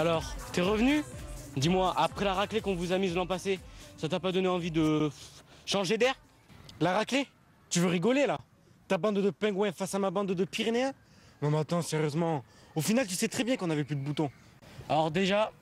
Alors, t'es revenu? Dis-moi, après la raclée qu'on vous a mise l'an passé, ça t'a pas donné envie de changer d'air? La raclée? Tu veux rigoler là? Ta bande de pingouins face à ma bande de Pyrénéens? Non mais attends, sérieusement. Au final, tu sais très bien qu'on avait plus de boutons. Alors déjà,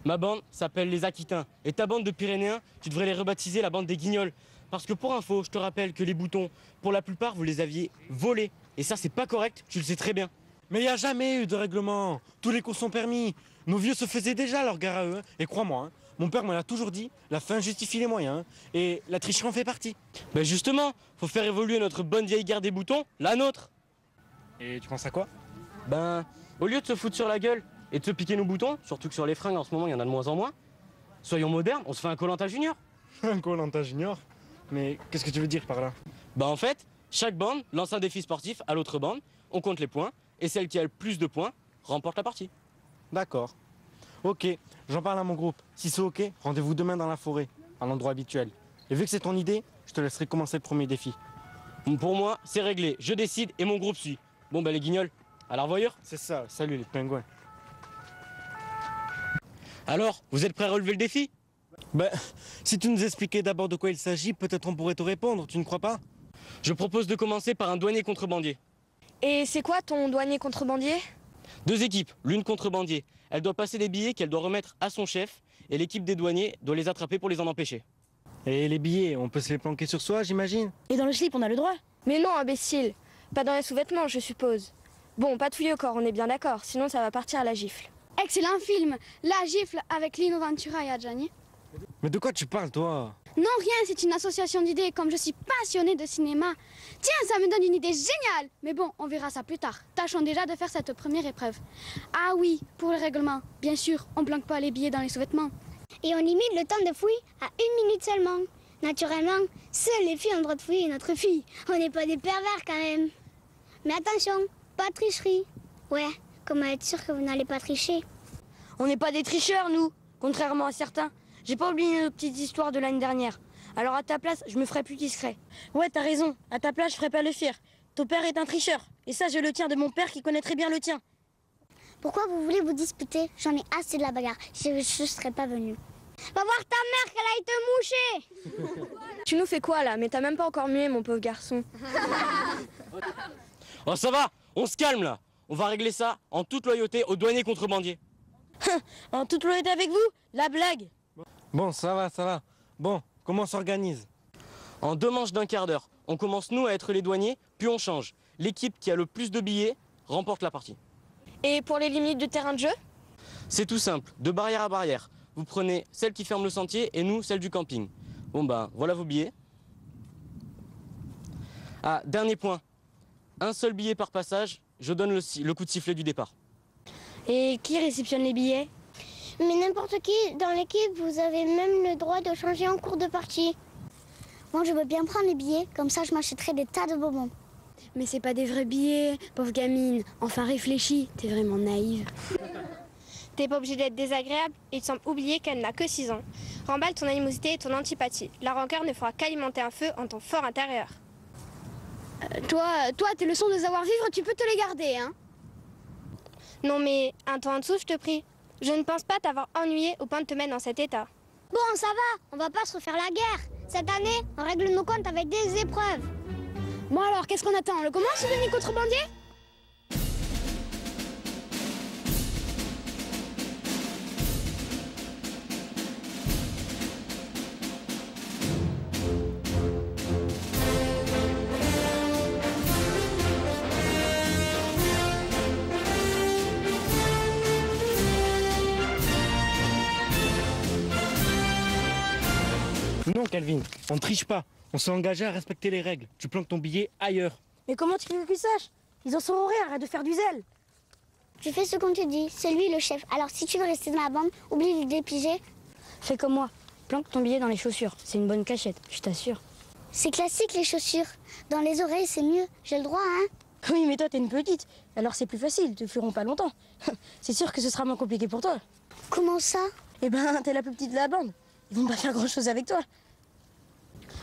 ma bande s'appelle les Aquitains. Et ta bande de Pyrénéens, tu devrais les rebaptiser la bande des Guignols. Parce que pour info, je te rappelle que les boutons, pour la plupart, vous les aviez volés. Et ça, c'est pas correct, tu le sais très bien. Mais il n'y a jamais eu de règlement. Tous les coups sont permis. Nos vieux se faisaient déjà leur gare à eux. Et crois-moi, mon père me l'a toujours dit, la fin justifie les moyens. Et la tricherie en fait partie. Ben justement, faut faire évoluer notre bonne vieille guerre des boutons, la nôtre. Et tu penses à quoi? Ben, au lieu de se foutre sur la gueule et de se piquer nos boutons, surtout que sur les fringues en ce moment, il y en a de moins en moins, soyons modernes, on se fait un Koh-Lanta Junior. Un Koh-Lanta Junior? Mais qu'est-ce que tu veux dire par là? Ben en fait, chaque bande lance un défi sportif à l'autre bande, on compte les points, et celle qui a le plus de points remporte la partie. D'accord. Ok, j'en parle à mon groupe. Si c'est ok, rendez-vous demain dans la forêt, à l'endroit habituel. Et vu que c'est ton idée, je te laisserai commencer le premier défi. Pour moi, c'est réglé, je décide et mon groupe suit. Bon ben les guignols, à la revoyure. C'est ça, salut les pingouins. Alors, vous êtes prêts à relever le défi? Ben, si tu nous expliquais d'abord de quoi il s'agit, peut-être on pourrait te répondre, tu ne crois pas? Je propose de commencer par un douanier contrebandier. Et c'est quoi ton douanier contrebandier? 2 équipes, l'une contrebandier. Elle doit passer des billets qu'elle doit remettre à son chef et l'équipe des douaniers doit les attraper pour les en empêcher. Et les billets, on peut se les planquer sur soi, j'imagine? Et dans le slip, on a le droit. Mais non, imbécile. Pas dans les sous-vêtements, je suppose. Bon, pas touiller au corps, on est bien d'accord, sinon ça va partir à la gifle. Excellent film, La Gifle avec Lino Ventura et Adjani. Mais de quoi tu parles, toi? Non, rien, c'est une association d'idées. Comme je suis passionnée de cinéma, tiens, ça me donne une idée géniale. Mais bon, on verra ça plus tard. Tâchons déjà de faire cette première épreuve. Ah oui, pour le règlement, bien sûr, on planque pas les billets dans les sous-vêtements. Et on limite le temps de fouille à 1 minute seulement. Naturellement, seules les filles ont le droit de fouiller notre fille. On n'est pas des pervers quand même. Mais attention, pas de tricherie. Ouais, comment être sûr que vous n'allez pas tricher? On n'est pas des tricheurs, nous, contrairement à certains. J'ai pas oublié nos petites histoires de l'année dernière. Alors à ta place, je me ferais plus discret. Ouais, t'as raison. À ta place, je ferais pas le fier. Ton père est un tricheur. Et ça, je le tiens de mon père qui connaît très bien le tien. Pourquoi vous voulez vous disputer? J'en ai assez de la bagarre. Je ne serais pas venue. Va voir ta mère qu'elle aille te moucher. Tu nous fais quoi là? Mais t'as même pas encore mué, mon pauvre garçon. Oh ça va, on se calme là. On va régler ça en toute loyauté au douanier contrebandier. En toute loyauté avec vous, la blague. Bon, ça va, ça va. Bon, comment on s'organise? En 2 manches d'1 quart d'heure, on commence nous à être les douaniers, puis on change. L'équipe qui a le plus de billets remporte la partie. Et pour les limites de terrain de jeu? C'est tout simple, de barrière à barrière. Vous prenez celle qui ferme le sentier et nous, celle du camping. Bon ben, voilà vos billets. Ah, dernier point. 1 seul billet par passage, je donne le coup de sifflet du départ. Et qui réceptionne les billets? Mais n'importe qui dans l'équipe, vous avez même le droit de changer en cours de partie. Moi, je veux bien prendre les billets, comme ça je m'achèterai des tas de bonbons. Mais c'est pas des vrais billets, pauvre gamine. Enfin réfléchis, t'es vraiment naïve. T'es pas obligé d'être désagréable, il te semble oublier qu'elle n'a que 6 ans. Remballe ton animosité et ton antipathie. La rancœur ne fera qu'alimenter un feu en ton fort intérieur. Toi, tes leçons de savoir-vivre, tu peux te les garder, hein. Non mais, un temps en dessous, je te prie. Je ne pense pas t'avoir ennuyé au point de te mettre dans cet état. Bon, ça va, on va pas se refaire la guerre. Cette année, on règle nos comptes avec des épreuves. Bon alors, qu'est-ce qu'on attend? On le commence, le demi-contrebandier? Non, Calvin, on ne triche pas. On s'est engagé à respecter les règles. Tu planques ton billet ailleurs. Mais comment tu veux qu'ils sachent? Ils en sauront rien, arrête de faire du zèle. Tu fais ce qu'on te dit, c'est lui le chef. Alors si tu veux rester dans la bande, oublie de dépiger. Fais comme moi. Planque ton billet dans les chaussures. C'est une bonne cachette, je t'assure. C'est classique les chaussures. Dans les oreilles, c'est mieux. J'ai le droit, hein? Oui, mais toi, t'es une petite. Alors c'est plus facile, ils te feront pas longtemps. C'est sûr que ce sera moins compliqué pour toi. Comment ça? Eh ben, t'es la plus petite de la bande. Ils vont pas faire grand-chose avec toi.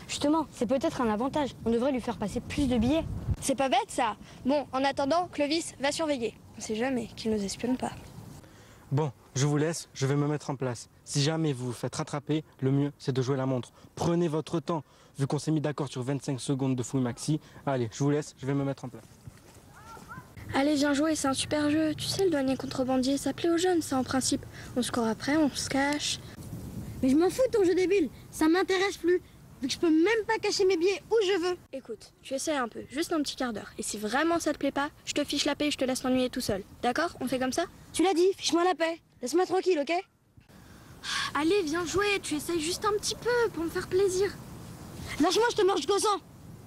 Justement, c'est peut-être un avantage. On devrait lui faire passer plus de billets. C'est pas bête ça. Bon, en attendant, Clovis va surveiller. On sait jamais qu'il nous espionne pas. Bon, Je vous laisse, je vais me mettre en place. Si jamais vous vous faites rattraper, le mieux c'est de jouer la montre. Prenez votre temps, vu qu'on s'est mis d'accord sur 25 secondes de fouille maxi. Allez, je vous laisse, je vais me mettre en place. Allez, viens jouer, c'est un super jeu. Tu sais, le douanier contrebandier, ça plaît aux jeunes, ça en principe. On se court après, on se cache. Mais je m'en fous de ton jeu débile, ça m'intéresse plus. Vu que je peux même pas cacher mes billets où je veux. Écoute, tu essaies un peu, juste un petit quart d'heure. Et si vraiment ça te plaît pas, je te fiche la paix et je te laisse t'ennuyer tout seul. D'accord? On fait comme ça? Tu l'as dit, fiche-moi la paix. Laisse-moi tranquille, ok? Allez, viens jouer, tu essayes juste un petit peu pour me faire plaisir. Lâche-moi, je te mange jusqu'au sang.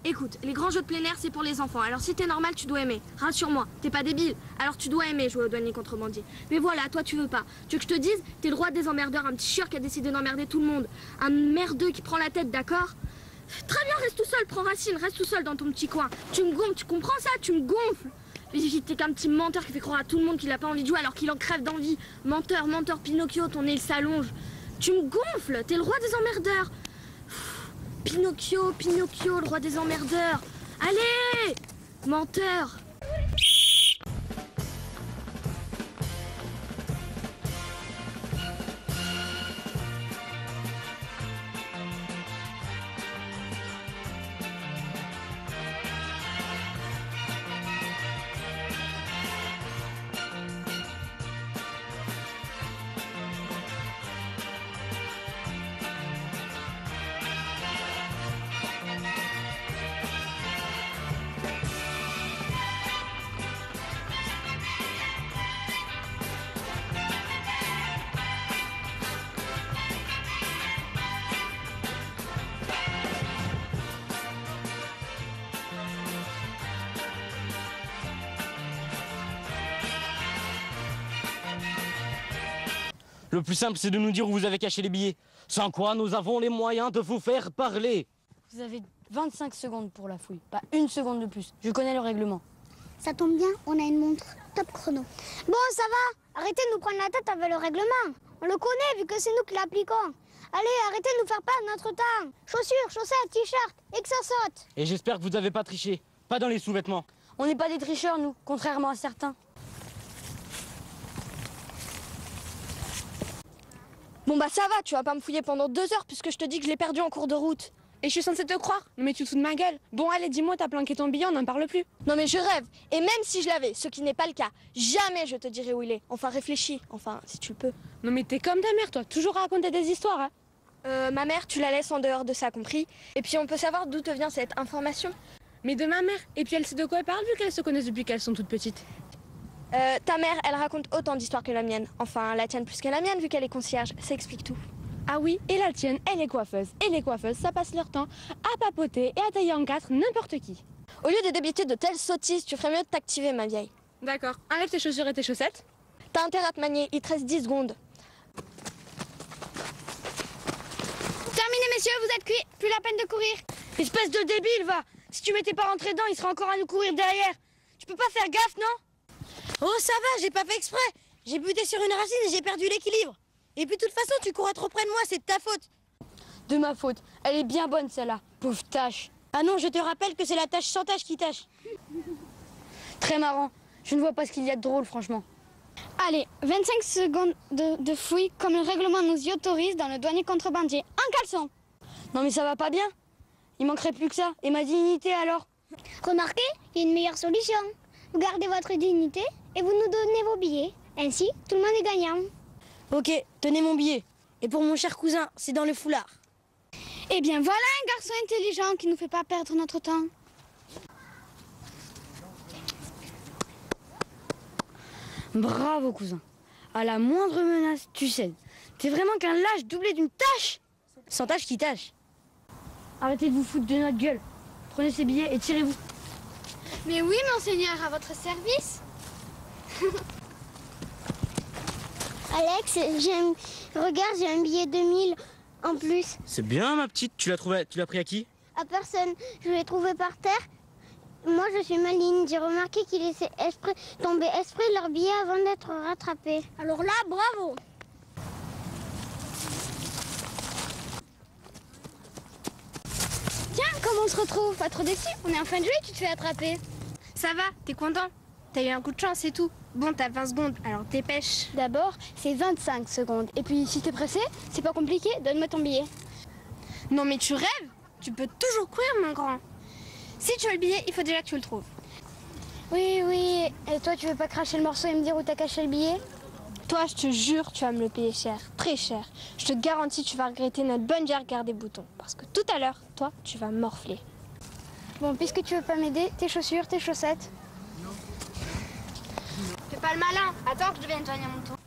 Écoute, les grands jeux de plein air, c'est pour les enfants. Alors si t'es normal, tu dois aimer. Rassure-moi, t'es pas débile. Alors tu dois aimer jouer au douanier contrebandier. Mais voilà, toi tu veux pas. Tu veux que je te dise? T'es le roi des emmerdeurs, un petit chieur qui a décidé d'emmerder tout le monde. Un merdeux qui prend la tête, d'accord? Très bien, reste tout seul, prends racine, reste tout seul dans ton petit coin. Tu me gonfles, tu comprends ça? Tu me gonfles. T'es qu'un petit menteur qui fait croire à tout le monde qu'il a pas envie de jouer alors qu'il en crève d'envie. Menteur, menteur, Pinocchio, ton nez il s'allonge. Tu me gonfles, t'es le roi des emmerdeurs. Pinocchio, Pinocchio, le roi des emmerdeurs. Allez, menteur. Le plus simple, c'est de nous dire où vous avez caché les billets. Sans quoi, nous avons les moyens de vous faire parler. Vous avez 25 secondes pour la fouille, pas une seconde de plus. Je connais le règlement. Ça tombe bien, on a une montre top chrono. Bon, ça va. Arrêtez de nous prendre la tête avec le règlement. On le connaît vu que c'est nous qui l'appliquons. Allez, arrêtez de nous faire perdre notre temps. Chaussures, chaussettes, t-shirt, et que ça saute. Et j'espère que vous n'avez pas triché. Pas dans les sous-vêtements. On n'est pas des tricheurs, nous, contrairement à certains. Bon bah ça va, tu vas pas me fouiller pendant 2 heures puisque je te dis que je l'ai perdu en cours de route. Et je suis censée te croire? Mais tu te fous de ma gueule. Bon allez, dis-moi, t'as planqué ton billet, on n'en parle plus. Non mais je rêve, et même si je l'avais, ce qui n'est pas le cas, jamais je te dirai où il est. Enfin réfléchis, enfin si tu le peux. Non mais t'es comme ta mère, toi, toujours à raconter des histoires, hein. Ma mère, tu la laisses en dehors de ça, compris? Et puis on peut savoir d'où te vient cette information. Mais de ma mère. Et puis elle sait de quoi elle parle vu qu'elles se connaissent depuis qu'elles sont toutes petites. Ta mère, elle raconte autant d'histoires que la mienne. Enfin, la tienne plus que la mienne vu qu'elle est concierge, ça explique tout. Ah oui, et la tienne, elle est coiffeuse. Et les coiffeuses, ça passe leur temps à papoter et à tailler en 4 n'importe qui. Au lieu de débiter de telles sottises, tu ferais mieux de t'activer, ma vieille. D'accord, enlève tes chaussures et tes chaussettes. T'as intérêt à te manier, il te reste 10 secondes. Terminé, messieurs, vous êtes cuits. Plus la peine de courir. Espèce de débile, va! Si tu m'étais pas rentré dedans, il serait encore à nous courir derrière. Tu peux pas faire gaffe, non? Oh, ça va, j'ai pas fait exprès. J'ai buté sur une racine et j'ai perdu l'équilibre. Et puis de toute façon, tu courais trop près de moi, c'est de ta faute. De ma faute. Elle est bien bonne, celle-là. Pauvre tâche. Ah non, je te rappelle que c'est la tâche sans tâche qui tâche. Très marrant. Je ne vois pas ce qu'il y a de drôle, franchement. Allez, 25 secondes de fouille comme le règlement nous y autorise dans le douanier contrebandier. En caleçon. Non mais ça va pas bien. Il manquerait plus que ça. Et ma dignité alors? Remarquez, il y a une meilleure solution. Vous gardez votre dignité et vous nous donnez vos billets. Ainsi, tout le monde est gagnant. Ok, tenez mon billet. Et pour mon cher cousin, c'est dans le foulard. Eh bien voilà un garçon intelligent qui nous fait pas perdre notre temps. Bravo cousin. À la moindre menace, tu cèdes. T'es vraiment qu'un lâche doublé d'une tâche. Sans tâche qui tâche. Arrêtez de vous foutre de notre gueule. Prenez ces billets et tirez-vous. Mais oui, monseigneur, à votre service. Alex, regarde, j'ai un billet 2000 en plus. C'est bien, ma petite. Tu l'as pris à qui? À personne. Je l'ai trouvé par terre. Moi, je suis maligne. J'ai remarqué qu'ils laissaient tomber exprès leurs billets avant d'être rattrapés. Alors là, bravo. Tiens, comment on se retrouve? Pas trop déçu? On est en fin de jouer, tu te fais attraper. Ça va, t'es content? T'as eu un coup de chance, c'est tout. Bon, t'as 20 secondes, alors dépêche. D'abord, c'est 25 secondes. Et puis, si t'es pressé, c'est pas compliqué, donne-moi ton billet. Non mais tu rêves? Tu peux toujours courir, mon grand. Si tu veux le billet, il faut déjà que tu le trouves. Oui, oui. Et toi, tu veux pas cracher le morceau et me dire où t'as caché le billet? Toi, je te jure, tu vas me le payer cher, très cher. Je te garantis, tu vas regretter notre bonne garde des boutons. Parce que tout à l'heure, toi, tu vas morfler. Bon, puisque tu veux pas m'aider, tes chaussures, tes chaussettes. Fais pas le malin, attends que je devienne Johnny à mon tour.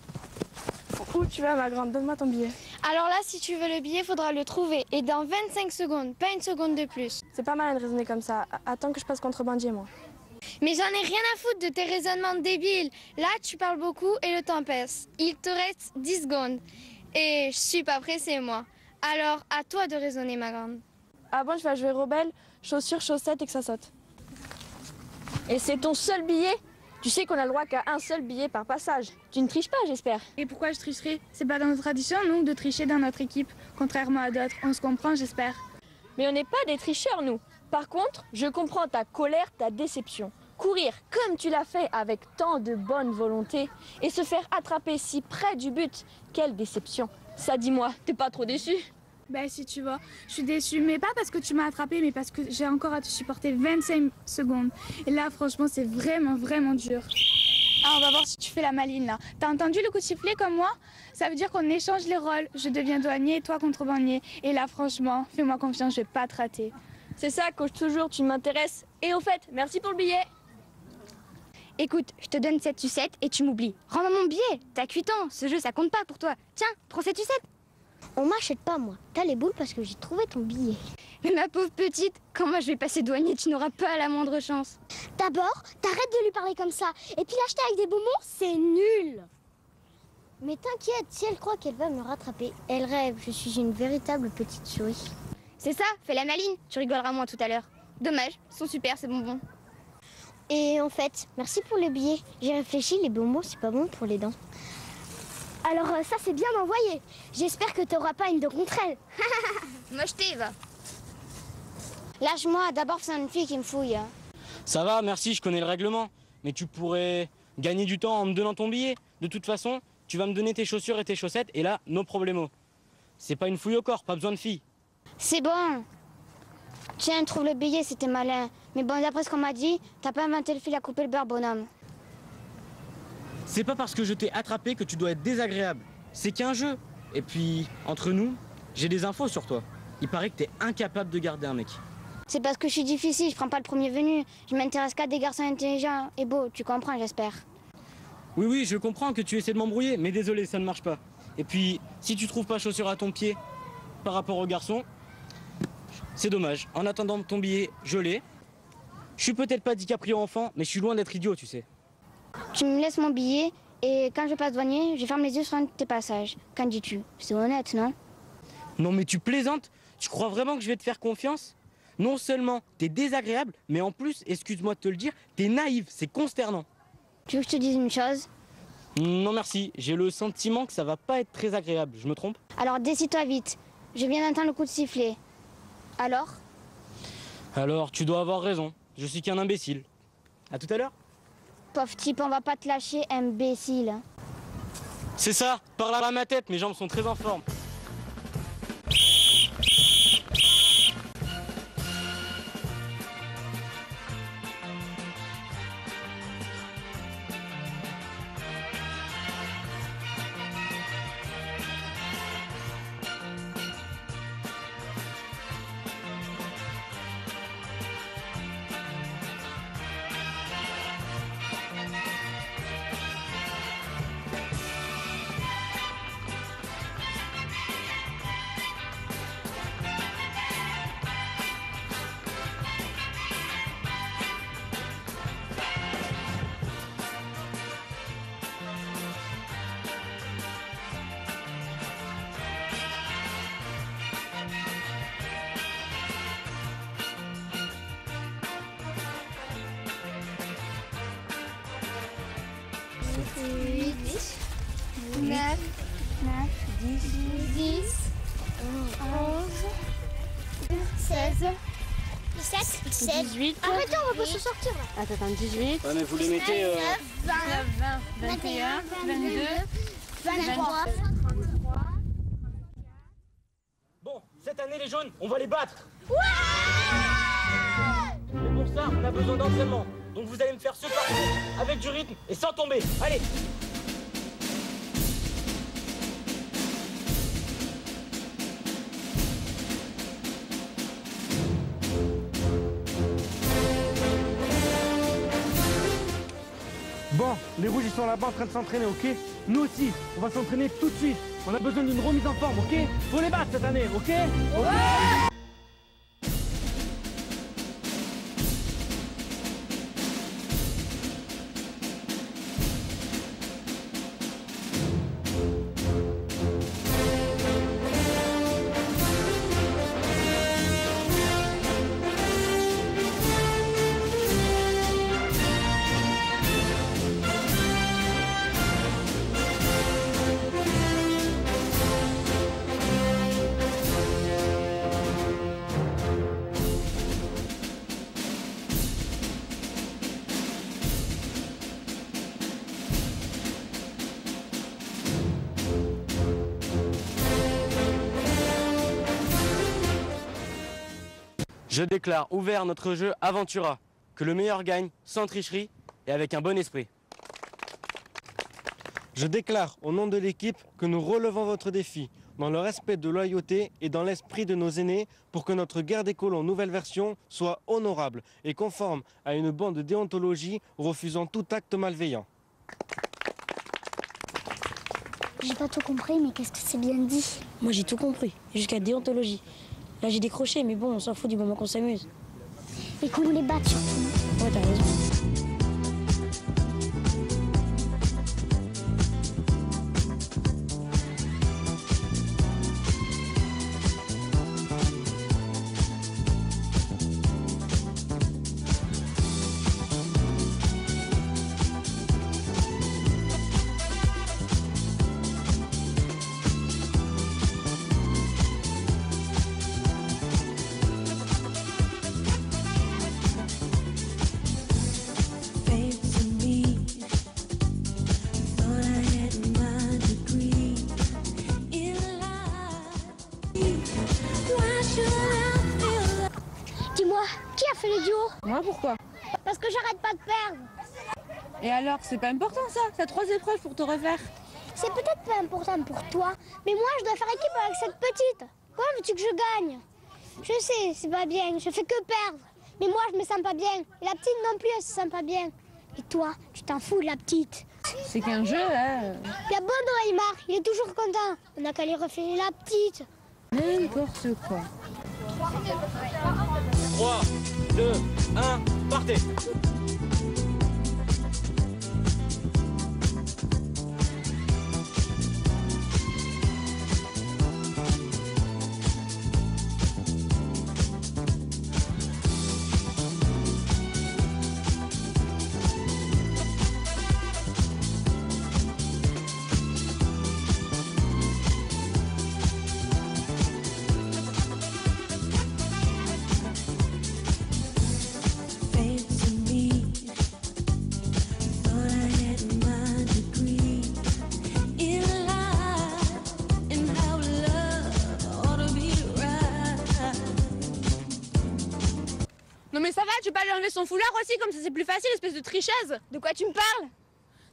Où tu vas, ma grande? Donne-moi ton billet. Alors là, si tu veux le billet, faudra le trouver. Et dans 25 secondes, pas une seconde de plus. C'est pas mal de raisonner comme ça. Attends que je passe contrebandier, moi. Mais j'en ai rien à foutre de tes raisonnements débiles. Là, tu parles beaucoup et le temps passe. Il te reste 10 secondes. Et je suis pas pressée, moi. Alors, à toi de raisonner, ma grande. Ah bon, je vais jouer rebelle, chaussures, chaussettes et que ça saute. Et c'est ton seul billet? Tu sais qu'on a le droit qu'à un seul billet par passage. Tu ne triches pas, j'espère. Et pourquoi je tricherais? C'est pas dans notre tradition, nous, de tricher dans notre équipe. Contrairement à d'autres, on se comprend, j'espère. Mais on n'est pas des tricheurs, nous. Par contre, je comprends ta colère, ta déception. Courir comme tu l'as fait avec tant de bonne volonté et se faire attraper si près du but. Quelle déception. Ça, dis-moi, t'es pas trop déçu? Ben si tu vois, je suis déçue, mais pas parce que tu m'as attrapée, mais parce que j'ai encore à te supporter 25 secondes. Et là, franchement, c'est vraiment, vraiment dur. Ah, on va voir si tu fais la maline, là. T'as entendu le coup de sifflet comme moi? Ça veut dire qu'on échange les rôles. Je deviens douanier et toi contrebandier. Et là, franchement, fais-moi confiance, je vais pas te rater. C'est ça, coach, toujours, tu m'intéresses. Et au fait, merci pour le billet. Écoute, je te donne cette sucette et tu m'oublies. Rends-moi mon billet. T'as 8 ans, ce jeu ça compte pas pour toi. Tiens, prends cette sucette. On m'achète pas, moi. T'as les boules parce que j'ai trouvé ton billet. Mais ma pauvre petite, quand moi je vais passer douanier, tu n'auras pas la moindre chance. D'abord, t'arrêtes de lui parler comme ça. Et puis l'acheter avec des bonbons, c'est nul. Mais t'inquiète, si elle croit qu'elle va me rattraper, elle rêve. Je suis une véritable petite souris. C'est ça, fais la maline, tu rigoleras moins tout à l'heure. Dommage, ils sont super ces bonbons. Et en fait, merci pour le billet. J'ai réfléchi, les bonbons, c'est pas bon pour les dents. Alors ça, c'est bien envoyé. J'espère que t'auras pas une dent contre elle. Mocheté, va. Lâche-moi, d'abord c'est une fille qui me fouille. Ça va, merci, je connais le règlement. Mais tu pourrais gagner du temps en me donnant ton billet. De toute façon, tu vas me donner tes chaussures et tes chaussettes, et là, no problemo. C'est pas une fouille au corps, pas besoin de filles. C'est bon. Tiens, trouve le billet, c'était malin. Mais bon, d'après ce qu'on m'a dit, t'as pas inventé le fil à couper le beurre, bonhomme. C'est pas parce que je t'ai attrapé que tu dois être désagréable. C'est qu'un jeu. Et puis, entre nous, j'ai des infos sur toi. Il paraît que t'es incapable de garder un mec. C'est parce que je suis difficile, je prends pas le premier venu. Je m'intéresse qu'à des garçons intelligents et beaux, tu comprends, j'espère. Oui, je comprends que tu essaies de m'embrouiller, mais désolé, ça ne marche pas. Et puis, si tu trouves pas chaussures à ton pied par rapport au garçon, c'est dommage. En attendant ton billet, je l'ai. Je suis peut-être pas DiCaprio enfant, mais je suis loin d'être idiot, tu sais. Tu me laisses mon billet et quand je passe douanier, je ferme les yeux sur un de tes passages. Qu'en dis-tu? C'est honnête, non? Non mais tu plaisantes? Tu crois vraiment que je vais te faire confiance? Non seulement t'es désagréable, mais en plus, excuse-moi de te le dire, t'es naïve, c'est consternant. Tu veux que je te dise une chose? Non merci, j'ai le sentiment que ça va pas être très agréable, je me trompe? Alors décide-toi vite, je viens d'entendre le coup de sifflet. Alors? Alors tu dois avoir raison, je suis qu'un imbécile. À tout à l'heure. Pauvre type, on va pas te lâcher, imbécile. C'est ça, par là à ma tête, mes jambes sont très en forme. 17, 18. Arrêtez, on va pas se sortir là. Attends, 18. Ouais, mais vous les mettez... 20, 21, 22, 23. Bon, cette année, les jaunes, on va les battre. Mais pour ça, on a besoin d'entraînement. Donc vous allez me faire ce parcours avec du rythme et sans tomber. Allez! Bon, les rouges ils sont là-bas en train de s'entraîner, ok? Nous aussi, on va s'entraîner tout de suite. On a besoin d'une remise en forme, ok? Faut les battre cette année, ok? Je déclare ouvert notre jeu Aventura. Que le meilleur gagne, sans tricherie et avec un bon esprit. Je déclare au nom de l'équipe que nous relevons votre défi dans le respect de loyauté et dans l'esprit de nos aînés pour que notre guerre des colons nouvelle version soit honorable et conforme à une bande de déontologie refusant tout acte malveillant. J'ai pas tout compris, mais qu'est-ce que c'est bien dit? Moi j'ai tout compris, jusqu'à déontologie. Là j'ai décroché, mais bon, on s'en fout du moment qu'on s'amuse. Et qu'on les batte surtout. Ouais, t'as raison. Dis-moi, qui a fait le duo? Moi, pourquoi? Parce que j'arrête pas de perdre. Et alors, c'est pas important ça? T'as 3 épreuves pour te refaire. C'est peut-être pas important pour toi, mais moi je dois faire équipe avec cette petite. Comment veux-tu que je gagne? Je sais, c'est pas bien, je fais que perdre. Mais moi je me sens pas bien. Et la petite non plus, elle se sent pas bien. Et toi, tu t'en fous de la petite. C'est qu'un jeu, hein. Il y a Bondo, Aymar, il est toujours content. On a qu'à lui refiler la petite. N'importe quoi. 3, 2, 1, partez! Non mais ça va, tu peux pas lui enlever son foulard aussi, comme ça c'est plus facile, espèce de tricheuse. De quoi tu me parles?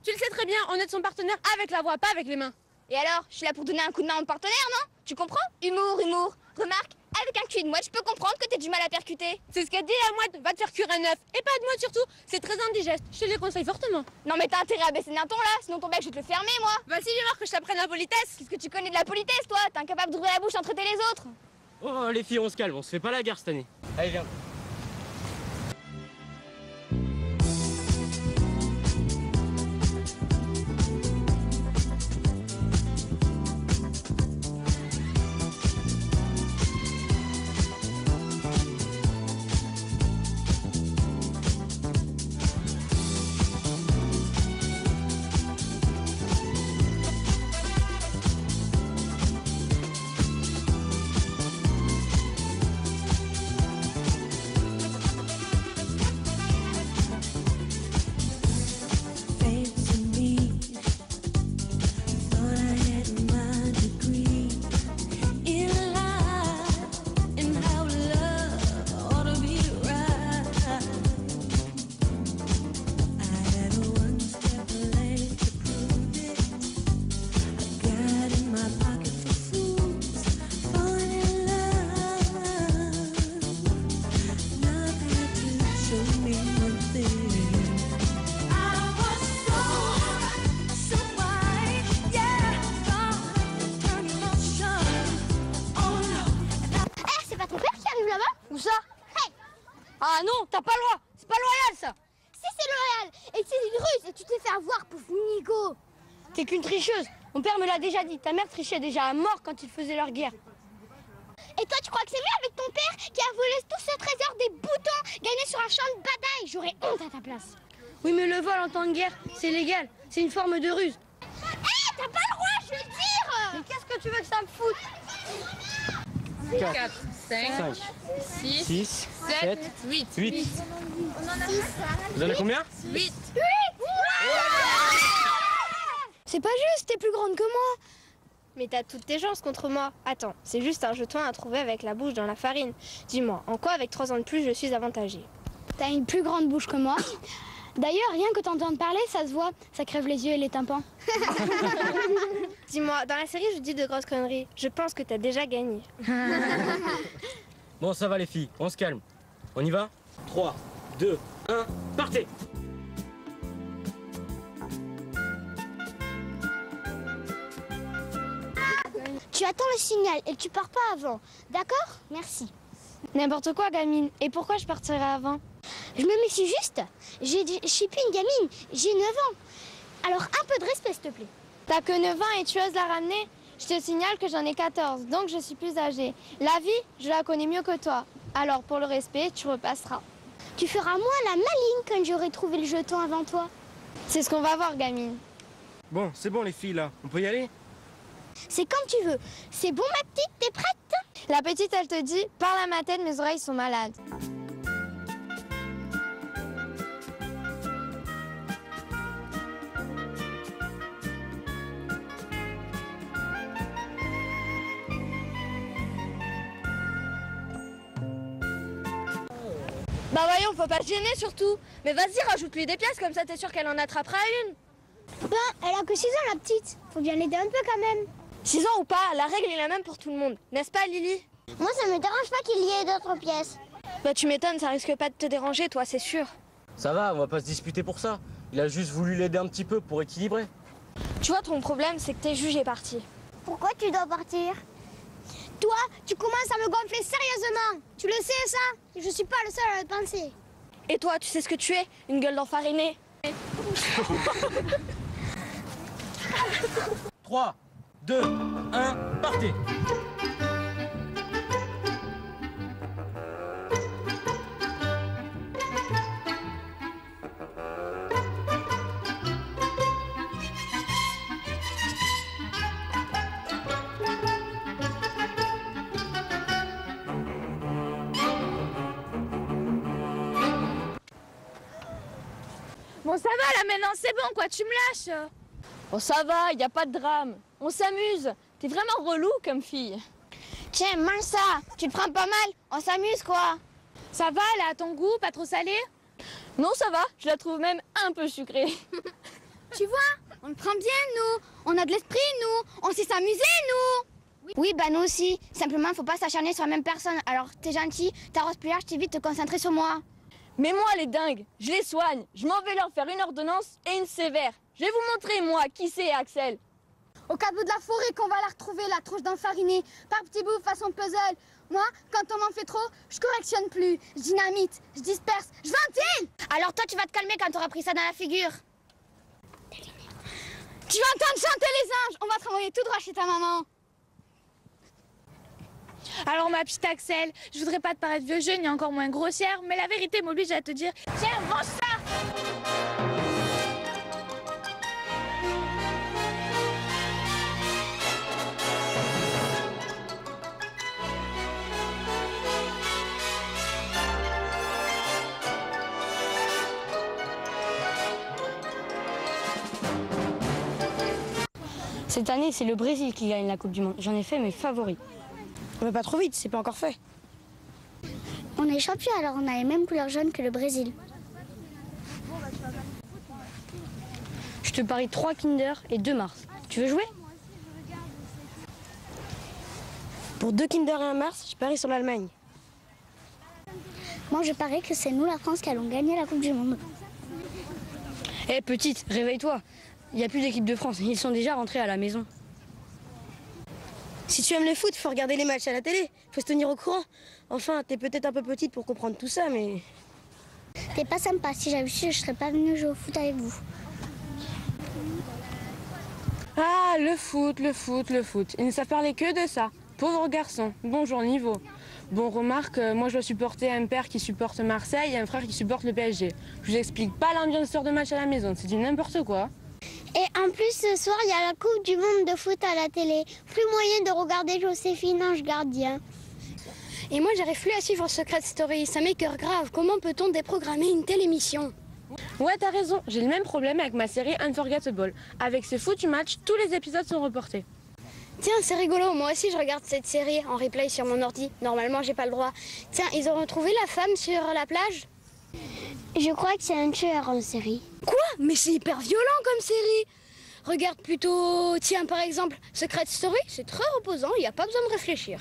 Tu le sais très bien, on aide son partenaire avec la voix, pas avec les mains. Et alors, je suis là pour donner un coup de main à mon partenaire, non? Tu comprends? Humour, humour. Remarque, avec un cul de mouette, je peux comprendre que t'aies du mal à percuter. C'est ce qu'a dit la mouette, va te faire cuire un œuf. Et pas de mouette surtout, c'est très indigeste, je te le conseille fortement. Non mais t'as intérêt à baisser d'un ton là, sinon ton bec je vais te le fermer moi. Vas-y, viens voir que je t'apprenne la politesse. Qu'est-ce que tu connais de la politesse toi? T'es incapable d'ouvrir la bouche sans traiter les autres. Oh les filles, on se calme, on se fait pas la guerre cette année. Allez viens. non, t'as pas le droit. C'est pas loyal, ça. Si, c'est loyal. Et c'est une ruse et tu t'es fait avoir, pauvre Nico. T'es qu'une tricheuse. Mon père me l'a déjà dit. Ta mère trichait déjà à mort quand ils faisaient leur guerre. Et toi, tu crois que c'est mieux avec ton père qui a volé tout ce trésor des boutons gagnés sur un champ de bataille? J'aurais honte à ta place. Oui, mais le vol en temps de guerre, c'est légal. C'est une forme de ruse. Hé, t'as pas le droit, je veux le dire. Mais qu'est-ce que tu veux que ça me foute? 4, 5, 6, 6, 7, 8. 8. Vous en avez combien? 8. C'est pas juste, t'es plus grande que moi. Mais t'as toutes tes chances contre moi. Attends, c'est juste un jeton à trouver avec la bouche dans la farine. Dis-moi, en quoi avec 3 ans de plus je suis avantagée? T'as une plus grande bouche que moi. D'ailleurs, rien que t'entendre parler, ça se voit. Ça crève les yeux et les tympans. Dis-moi, dans la série je dis de grosses conneries. Je pense que t'as déjà gagné. Bon, ça va les filles, on se calme. On y va? 3, 2, 1, partez! Tu attends le signal et tu pars pas avant. D'accord? Merci. N'importe quoi, gamine. Et pourquoi je partirais avant? Je me méfie juste. Je suis plus une gamine. J'ai 9 ans. Alors un peu de respect, s'il te plaît. T'as que 9 ans et tu oses la ramener? Je te signale que j'en ai 14, donc je suis plus âgée. La vie, je la connais mieux que toi. Alors pour le respect, tu repasseras. Tu feras moins la maligne quand j'aurai trouvé le jeton avant toi. C'est ce qu'on va voir, gamine. Bon, c'est bon les filles là, on peut y aller? C'est comme tu veux. C'est bon ma petite, t'es prête? La petite, elle te dit, parle à ma tête, mes oreilles sont malades. Bah voyons, faut pas se gêner surtout. Mais vas-y, rajoute-lui des pièces, comme ça t'es sûr qu'elle en attrapera une. Ben, elle a que 6 ans la petite. Faut bien l'aider un peu quand même. 6 ans ou pas, la règle est la même pour tout le monde. N'est-ce pas, Lily? Moi, ça me dérange pas qu'il y ait d'autres pièces. Bah tu m'étonnes, ça risque pas de te déranger, toi, c'est sûr. Ça va, on va pas se disputer pour ça. Il a juste voulu l'aider un petit peu pour équilibrer. Tu vois, ton problème, c'est que t'es jugé parti. Pourquoi tu dois partir? Toi, tu commences à me gonfler sérieusement. Tu le sais, ça? Je suis pas le seul à le penser. Et toi, tu sais ce que tu es? Une gueule d'enfarinée. 3, 2, 1, partez! Bon, ça va là maintenant, c'est bon quoi, tu me lâches. Oh ça va, y a pas de drame. On s'amuse. T'es vraiment relou comme fille. Tiens, mange ça. Tu te prends pas mal. On s'amuse, quoi. Ça va, elle est à ton goût, pas trop salée? Non, ça va, je la trouve même un peu sucrée. Tu vois, on le prend bien, nous. On a de l'esprit, nous. On sait s'amuser, nous. Oui, bah nous aussi. Simplement, faut pas s'acharner sur la même personne. Alors, t'es gentil, t'arroses plus large, t'évites de te concentrer sur moi. Mais moi, les dingues, je les soigne. Je m'en vais leur faire une ordonnance et une sévère. Je vais vous montrer, moi, qui c'est Axel. Au cadeau de la forêt qu'on va la retrouver, la tronche d'enfarinée, par petits bouts façon puzzle. Moi, quand on m'en fait trop, je correctionne plus. Je dynamite, je disperse, je ventile. Alors toi, tu vas te calmer quand t'auras pris ça dans la figure. Tu vas entendre chanter les anges. On va te renvoyer tout droit chez ta maman. Alors ma petite Axel, je voudrais pas te paraître vieux jeu ni encore moins grossière, mais la vérité m'oblige à te dire, tiens, mange ça. Cette année, c'est le Brésil qui gagne la Coupe du Monde. J'en ai fait mes favoris. Mais pas trop vite, c'est pas encore fait. On est champion, alors on a les mêmes couleurs jaunes que le Brésil. Je te parie 3 Kinder et 2 Mars. Tu veux jouer? Pour 2 Kinder et un Mars, je parie sur l'Allemagne. Moi, je parie que c'est nous, la France, qui allons gagner la Coupe du Monde. Hé, petite, réveille-toi. Il n'y a plus d'équipe de France. Ils sont déjà rentrés à la maison. Si tu aimes le foot, faut regarder les matchs à la télé. Faut se tenir au courant. Enfin, t'es peut-être un peu petite pour comprendre tout ça, mais T'es pas sympa. Si j'avais su, je serais pas venue jouer au foot avec vous. Ah, le foot. Ils ne savent parler que de ça. Pauvre garçon, bonjour niveau. Bon, remarque, moi je dois supporter un père qui supporte Marseille et un frère qui supporte le PSG. Je vous explique pas l'ambiance de match à la maison, c'est du n'importe quoi. Et en plus, ce soir, il y a la Coupe du Monde de foot à la télé. Plus moyen de regarder Joséphine Ange Gardien. Et moi, j'arrive plus à suivre Secret Story. Ça m'écoeure grave. Comment peut-on déprogrammer une telle émission? Ouais, t'as raison, j'ai le même problème avec ma série Unforgettable. Avec ce foutu match, tous les épisodes sont reportés. Tiens, c'est rigolo, moi aussi je regarde cette série en replay sur mon ordi. Normalement, j'ai pas le droit. Tiens, ils ont retrouvé la femme sur la plage? Je crois que c'est un tueur en série. Quoi? Mais c'est hyper violent comme série. Regarde plutôt, tiens, par exemple, Secret Story, c'est très reposant, il n'y a pas besoin de réfléchir.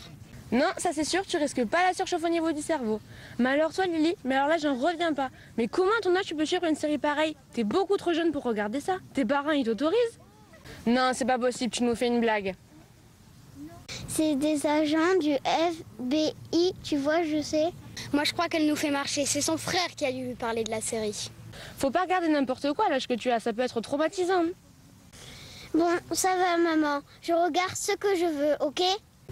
Non, ça c'est sûr, tu risques pas la surchauffe au niveau du cerveau. Mais alors toi Lily, mais alors là j'en reviens pas. Mais comment à ton âge tu peux suivre une série pareille? T'es beaucoup trop jeune pour regarder ça. Tes parents ils t'autorisent? Non, c'est pas possible, tu nous fais une blague. C'est des agents du FBI, tu vois, je sais. Moi je crois qu'elle nous fait marcher, c'est son frère qui a dû lui parler de la série. Faut pas regarder n'importe quoi à l'âge que tu as, ça peut être traumatisant. Bon, ça va maman, je regarde ce que je veux, ok?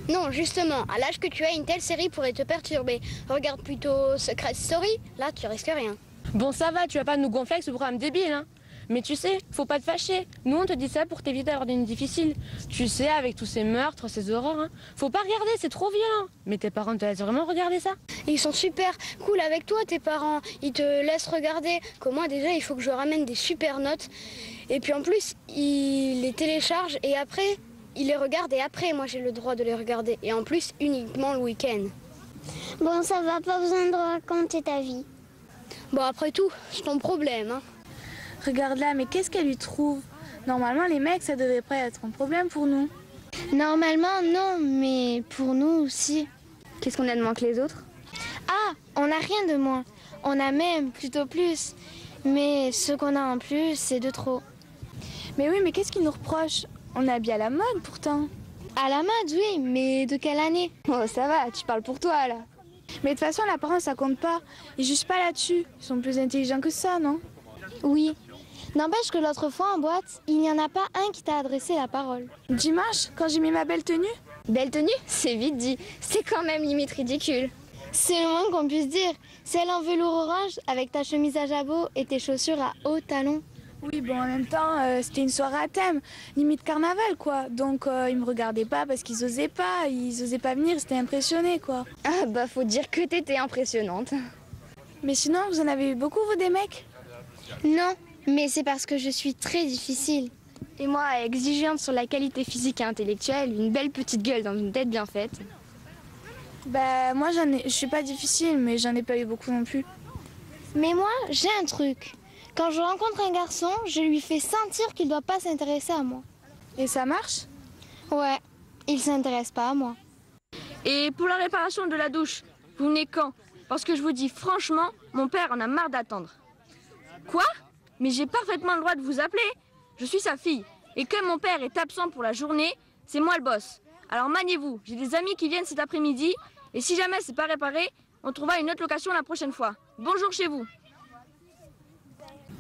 Non, justement, à l'âge que tu as, une telle série pourrait te perturber. Regarde plutôt Secret Story, là tu risques rien. Bon ça va, tu vas pas nous gonfler avec ce programme débile, hein. Mais tu sais, faut pas te fâcher. Nous on te dit ça pour t'éviter d'avoir des nuits difficiles. Tu sais, avec tous ces meurtres, ces horreurs, hein. Faut pas regarder, c'est trop violent. Mais tes parents te laissent vraiment regarder ça? Ils sont super cool avec toi, tes parents. Ils te laissent regarder. Comme moi déjà, il faut que je ramène des super notes. Et puis en plus, ils les téléchargent et après, ils les regardent. Et après, moi j'ai le droit de les regarder. Et en plus, uniquement le week-end. Bon, ça va, pas besoin de raconter ta vie. Bon, après tout, c'est ton problème, hein. Regarde là, mais qu'est-ce qu'elle lui trouve? Normalement, les mecs, ça devrait pas être un problème pour nous. Normalement, non, mais pour nous aussi. Qu'est-ce qu'on a de moins que les autres? Ah, on n'a rien de moins. On a même plutôt plus. Mais ce qu'on a en plus, c'est de trop. Mais oui, mais qu'est-ce qu'ils nous reprochent? On est habillés à la mode pourtant. À la mode, oui, mais de quelle année? Oh, ça va, tu parles pour toi là. Mais de toute façon, l'apparence, ça compte pas. Ils jugent pas là-dessus. Ils sont plus intelligents que ça, non? Oui. N'empêche que l'autre fois en boîte, il n'y en a pas un qui t'a adressé la parole. Dimanche, quand j'ai mis ma belle tenue? Belle tenue? C'est vite dit. C'est quand même limite ridicule. C'est le moins qu'on puisse dire. Celle en velours orange avec ta chemise à jabot et tes chaussures à hauts talons. Oui, bon, en même temps, c'était une soirée à thème, limite carnaval, quoi. Donc, ils me regardaient pas parce qu'ils osaient pas venir, ils étaient impressionnés, quoi. Ah bah, faut dire que t'étais impressionnante. Mais sinon, vous en avez eu beaucoup, vous, des mecs? Non, mais c'est parce que je suis très difficile. Et moi, exigeante sur la qualité physique et intellectuelle, une belle petite gueule dans une tête bien faite. Bah, moi, je suis pas difficile, mais j'en ai pas eu beaucoup non plus. Mais moi, j'ai un truc. Quand je rencontre un garçon, je lui fais sentir qu'il doit pas s'intéresser à moi. Et ça marche? Ouais, il s'intéresse pas à moi. Et pour la réparation de la douche, vous venez quand? Parce que je vous dis franchement, mon père en a marre d'attendre. Quoi? Mais j'ai parfaitement le droit de vous appeler. Je suis sa fille. Et comme mon père est absent pour la journée, c'est moi le boss. Alors maniez-vous, j'ai des amis qui viennent cet après-midi. Et si jamais c'est pas réparé, on trouvera une autre location la prochaine fois. Bonjour chez vous.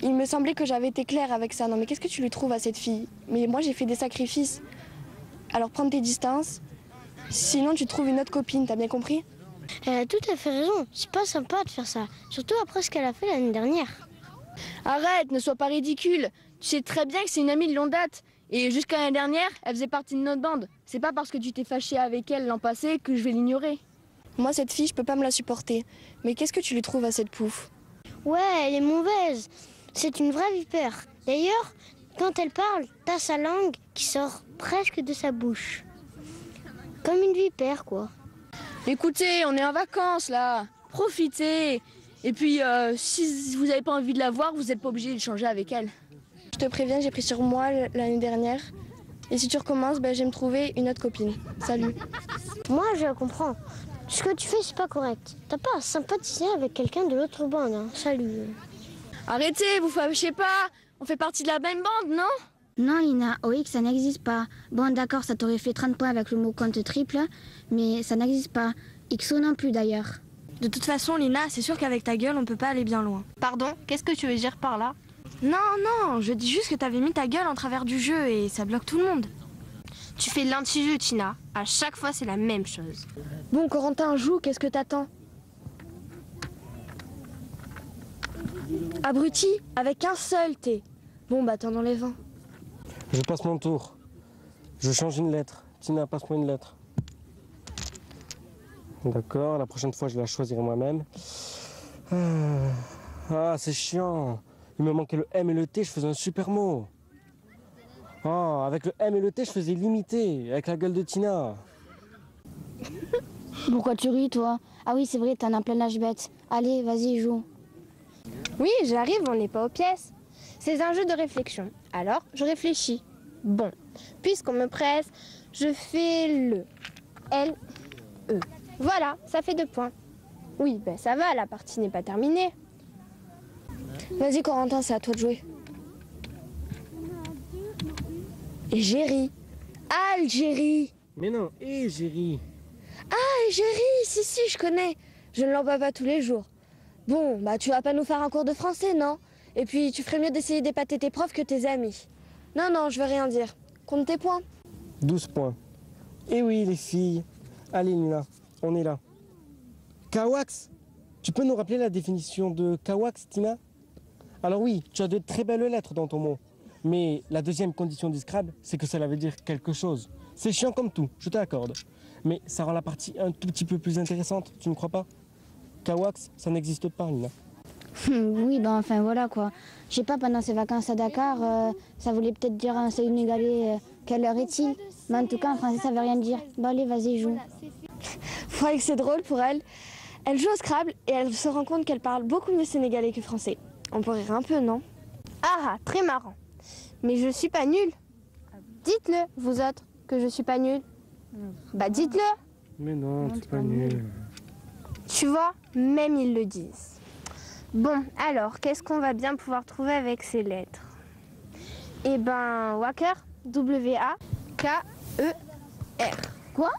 Il me semblait que j'avais été claire avec ça. Non mais qu'est-ce que tu lui trouves à cette fille? Mais moi j'ai fait des sacrifices. Alors prends tes distances. Sinon tu trouves une autre copine, t'as bien compris? Elle a tout à fait raison. C'est pas sympa de faire ça. Surtout après ce qu'elle a fait l'année dernière. Arrête, ne sois pas ridicule. Tu sais très bien que c'est une amie de longue date. Et jusqu'à l'année dernière, elle faisait partie de notre bande. C'est pas parce que tu t'es fâché avec elle l'an passé que je vais l'ignorer. Moi cette fille, je peux pas me la supporter. Mais qu'est-ce que tu lui trouves à cette pouffe? Ouais, elle est mauvaise. C'est une vraie vipère. D'ailleurs, quand elle parle, t'as sa langue qui sort presque de sa bouche. Comme une vipère, quoi. Écoutez, on est en vacances là. Profitez. Et puis, si vous n'avez pas envie de la voir, vous n'êtes pas obligé d'échanger avec elle. Je te préviens, j'ai pris sur moi l'année dernière. Et si tu recommences, ben, je vais me trouver une autre copine. Salut. Moi, je comprends. Ce que tu fais, c'est pas correct. T'as pas à sympathiser avec quelqu'un de l'autre bande. Hein. Salut. Arrêtez, vous fâchez pas. On fait partie de la même bande, non? Non, Lina, OX, ça n'existe pas. Bon, d'accord, ça t'aurait fait 30 points avec le mot compte triple, mais ça n'existe pas. XO non plus, d'ailleurs. De toute façon, Lina, c'est sûr qu'avec ta gueule, on peut pas aller bien loin. Pardon, qu'est-ce que tu veux dire par là? Non, non, je dis juste que t'avais mis ta gueule en travers du jeu et ça bloque tout le monde. Tu fais l'anti-jeu, Tina. À chaque fois, c'est la même chose. Bon, Corentin, joue, qu'est-ce que t'attends? Abruti, avec un seul T. Bon, bah t'en enlèves un. Je passe mon tour. Je change une lettre. Tina, passe-moi une lettre. D'accord, la prochaine fois, je la choisirai moi-même. Ah, c'est chiant. Il me manquait le M et le T, je faisais un super mot. Ah, avec le M et le T, je faisais limité, avec la gueule de Tina. Pourquoi tu ris, toi? Ah oui, c'est vrai, t'as un plein âge bête. Allez, vas-y, joue. Oui, j'arrive, on n'est pas aux pièces. C'est un jeu de réflexion. Alors, je réfléchis. Bon, puisqu'on me presse, je fais le L, E. Voilà, ça fait 2 points. Oui, ben ça va, la partie n'est pas terminée. Vas-y, Corentin, c'est à toi de jouer. Égérie. Algérie. Mais non, Égérie. Ah, Égérie, si, je connais. Je ne l'emploie pas tous les jours. Bon, bah tu vas pas nous faire un cours de français, non? Et puis, tu ferais mieux d'essayer d'épater tes profs que tes amis. Non, je veux rien dire. Compte tes points. 12 points. Eh oui, les filles. Allez, Lina, on est là. Kawax. Tu peux nous rappeler la définition de Kawax, Tina? Alors oui, tu as de très belles lettres dans ton mot. Mais la deuxième condition du Scrabble, c'est que cela veut dire quelque chose. C'est chiant comme tout, je t'accorde. Mais ça rend la partie un tout petit peu plus intéressante, tu ne crois pas? Kawax, ça n'existe pas, Lina. Oui, ben enfin voilà quoi. Je sais pas, pendant ces vacances à Dakar, ça voulait peut-être dire à un Sénégalais quelle heure est-il. Mais en tout cas, en français, ça veut rien dire. Bon, allez, vas-y, joue. Vous croyez que c'est drôle pour elle? Elle joue au Scrabble et elle se rend compte qu'elle parle beaucoup mieux sénégalais que français. On peut rire un peu, non? Ah, très marrant. Mais je suis pas nulle. Dites-le, vous autres, que je suis pas nulle. Bah dites-le. Mais non, t'es pas nul. Tu vois, même ils le disent. Bon, alors, qu'est-ce qu'on va bien pouvoir trouver avec ces lettres? Eh ben, Wacker, W-A-K-E-R. Quoi?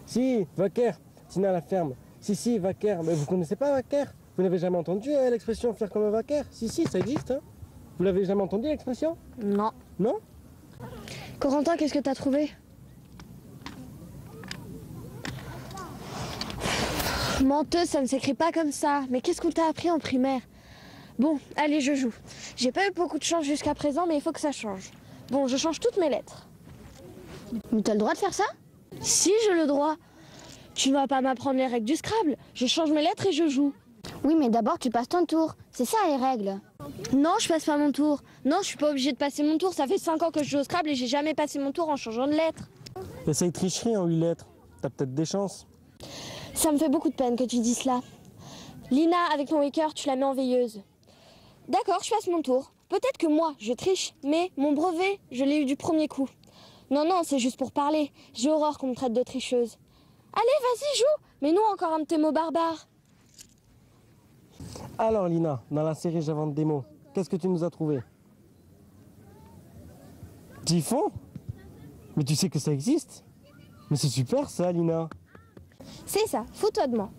Si, Wacker, Tina la ferme. Si, Wacker, mais vous connaissez pas Wacker? Vous n'avez jamais entendu l'expression faire comme un Wacker? Si, ça existe, hein? Vous l'avez jamais entendu l'expression? Non. Non? Corentin, qu'est-ce que t'as trouvé? Menteuse, ça ne s'écrit pas comme ça. Mais qu'est-ce qu'on t'a appris en primaire? Bon, allez, je joue. J'ai pas eu beaucoup de chance jusqu'à présent, mais il faut que ça change. Bon, je change toutes mes lettres. Mais t'as le droit de faire ça? Si, j'ai le droit. Tu vas pas m'apprendre les règles du Scrabble. Je change mes lettres et je joue. Oui, mais d'abord, tu passes ton tour. C'est ça, les règles. Non, je passe pas mon tour. Non, je suis pas obligée de passer mon tour. Ça fait 5 ans que je joue au Scrabble et j'ai jamais passé mon tour en changeant de lettres. Essaye tricherie en 8 lettres. T'as peut-être des chances. Ça me fait beaucoup de peine que tu dises cela. Lina, avec ton waker, tu la mets en veilleuse. D'accord, je passe mon tour. Peut-être que moi, je triche, mais mon brevet, je l'ai eu du premier coup. Non, c'est juste pour parler. J'ai horreur qu'on me traite de tricheuse. Allez, vas-y, joue. Mais non, encore un de tes mots barbares. Alors, Lina, dans la série J'invente des mots, qu'est-ce que tu nous as trouvé? Typhon? Mais tu sais que ça existe? Mais c'est super ça, Lina. C'est ça, fous-toi de moi.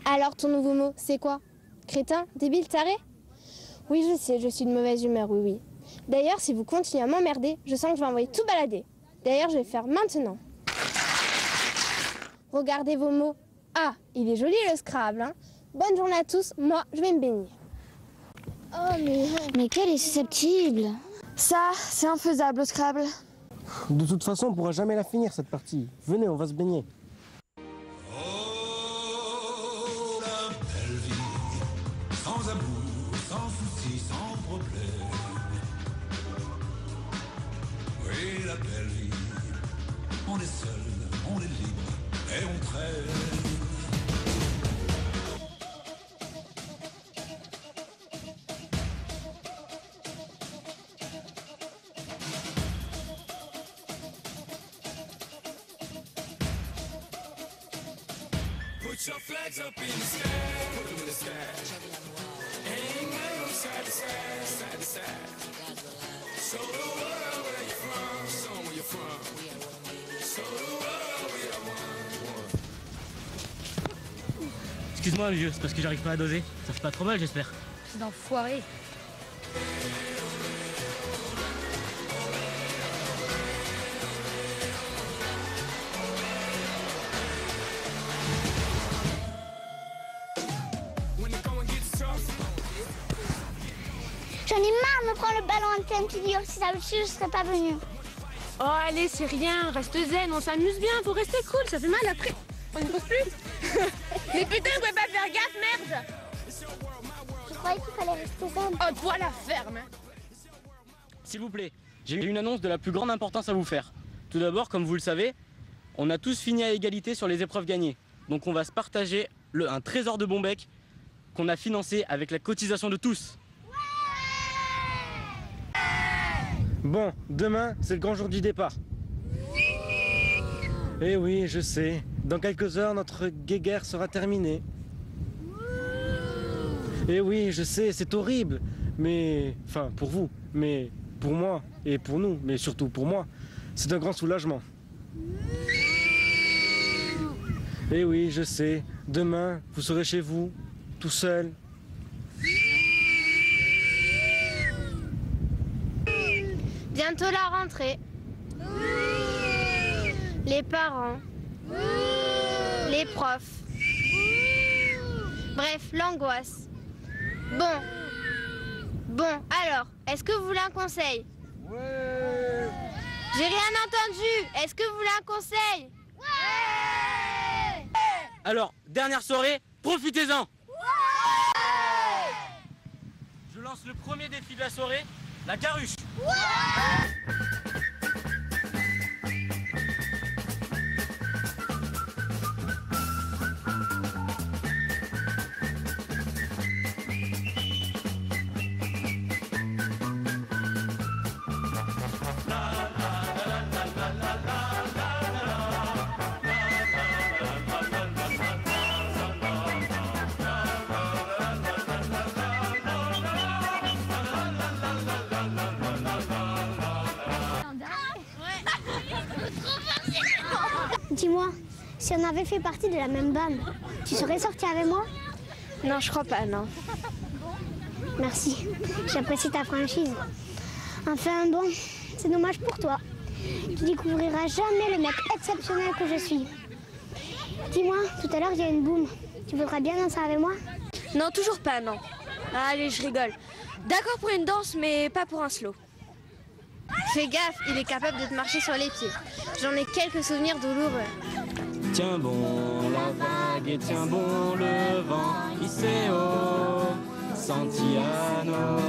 Alors, ton nouveau mot, c'est quoi? Crétin? Débile? Taré? Oui, je sais, je suis de mauvaise humeur, oui. D'ailleurs, si vous continuez à m'emmerder, je sens que je vais envoyer tout balader. D'ailleurs, je vais le faire maintenant. Regardez vos mots. Ah, il est joli le Scrabble, hein? Bonne journée à tous, moi, je vais me baigner. Oh, mais quelle est susceptible. Ça, c'est infaisable au Scrabble. De toute façon, on pourra jamais la finir cette partie. Venez, on va se baigner. Sans amour, sans soucis, sans problème. Oui, la belle vie. On est seul, on est libre et on traîne. Put your flags up in the sky, put them in the sky. Hang them side to side, side to side. Show the world where you're from, show 'em where you're from. Show the world we are one. Excuse-moi, vieux, c'est parce que j'arrive pas à doser. Ça fait pas trop mal, j'espère. C'est d'enfoiré. J'en ai marre de me prendre le ballon en pleine figure. Si ça le tue, je serais pas venue. Oh allez, c'est rien, reste zen, on s'amuse bien, faut rester cool, ça fait mal après. On ne pose plus. Mais putain, vous pouvez pas faire gaffe, merde. Je croyais qu'il fallait rester zen. Oh, toi la ferme. S'il vous plaît, j'ai une annonce de la plus grande importance à vous faire. Tout d'abord, comme vous le savez, on a tous fini à égalité sur les épreuves gagnées. Donc on va se partager un trésor de Bombec qu'on a financé avec la cotisation de tous. Bon, demain, c'est le grand jour du départ. Eh oui, je sais. Dans quelques heures, notre guéguerre sera terminée. Eh oui, je sais, c'est horrible. Mais, enfin, pour vous, mais pour moi et pour nous, mais surtout pour moi, c'est un grand soulagement. Eh oui, je sais. Demain, vous serez chez vous, tout seul. Bientôt la rentrée. Les parents. Les profs. Bref, l'angoisse. Bon, alors, est-ce que vous voulez un conseil? Ouais. J'ai rien entendu. Est-ce que vous voulez un conseil? Alors, dernière soirée, profitez-en. Je lance le premier défi de la soirée, la caruche. Dis-moi, si on avait fait partie de la même bande, tu serais sorti avec moi? Non, je crois pas, non. Merci, j'apprécie ta franchise. Enfin bon, c'est dommage pour toi. Tu découvriras jamais le mec exceptionnel que je suis. Dis-moi, tout à l'heure il y a une boum. Tu voudrais bien danser avec moi? Non, toujours pas, non. Allez, je rigole. D'accord pour une danse, mais pas pour un slow. Fais gaffe, il est capable de te marcher sur les pieds. J'en ai quelques souvenirs douloureux. Tiens bon la vague et tiens bon le vent, Iseo, Santiano.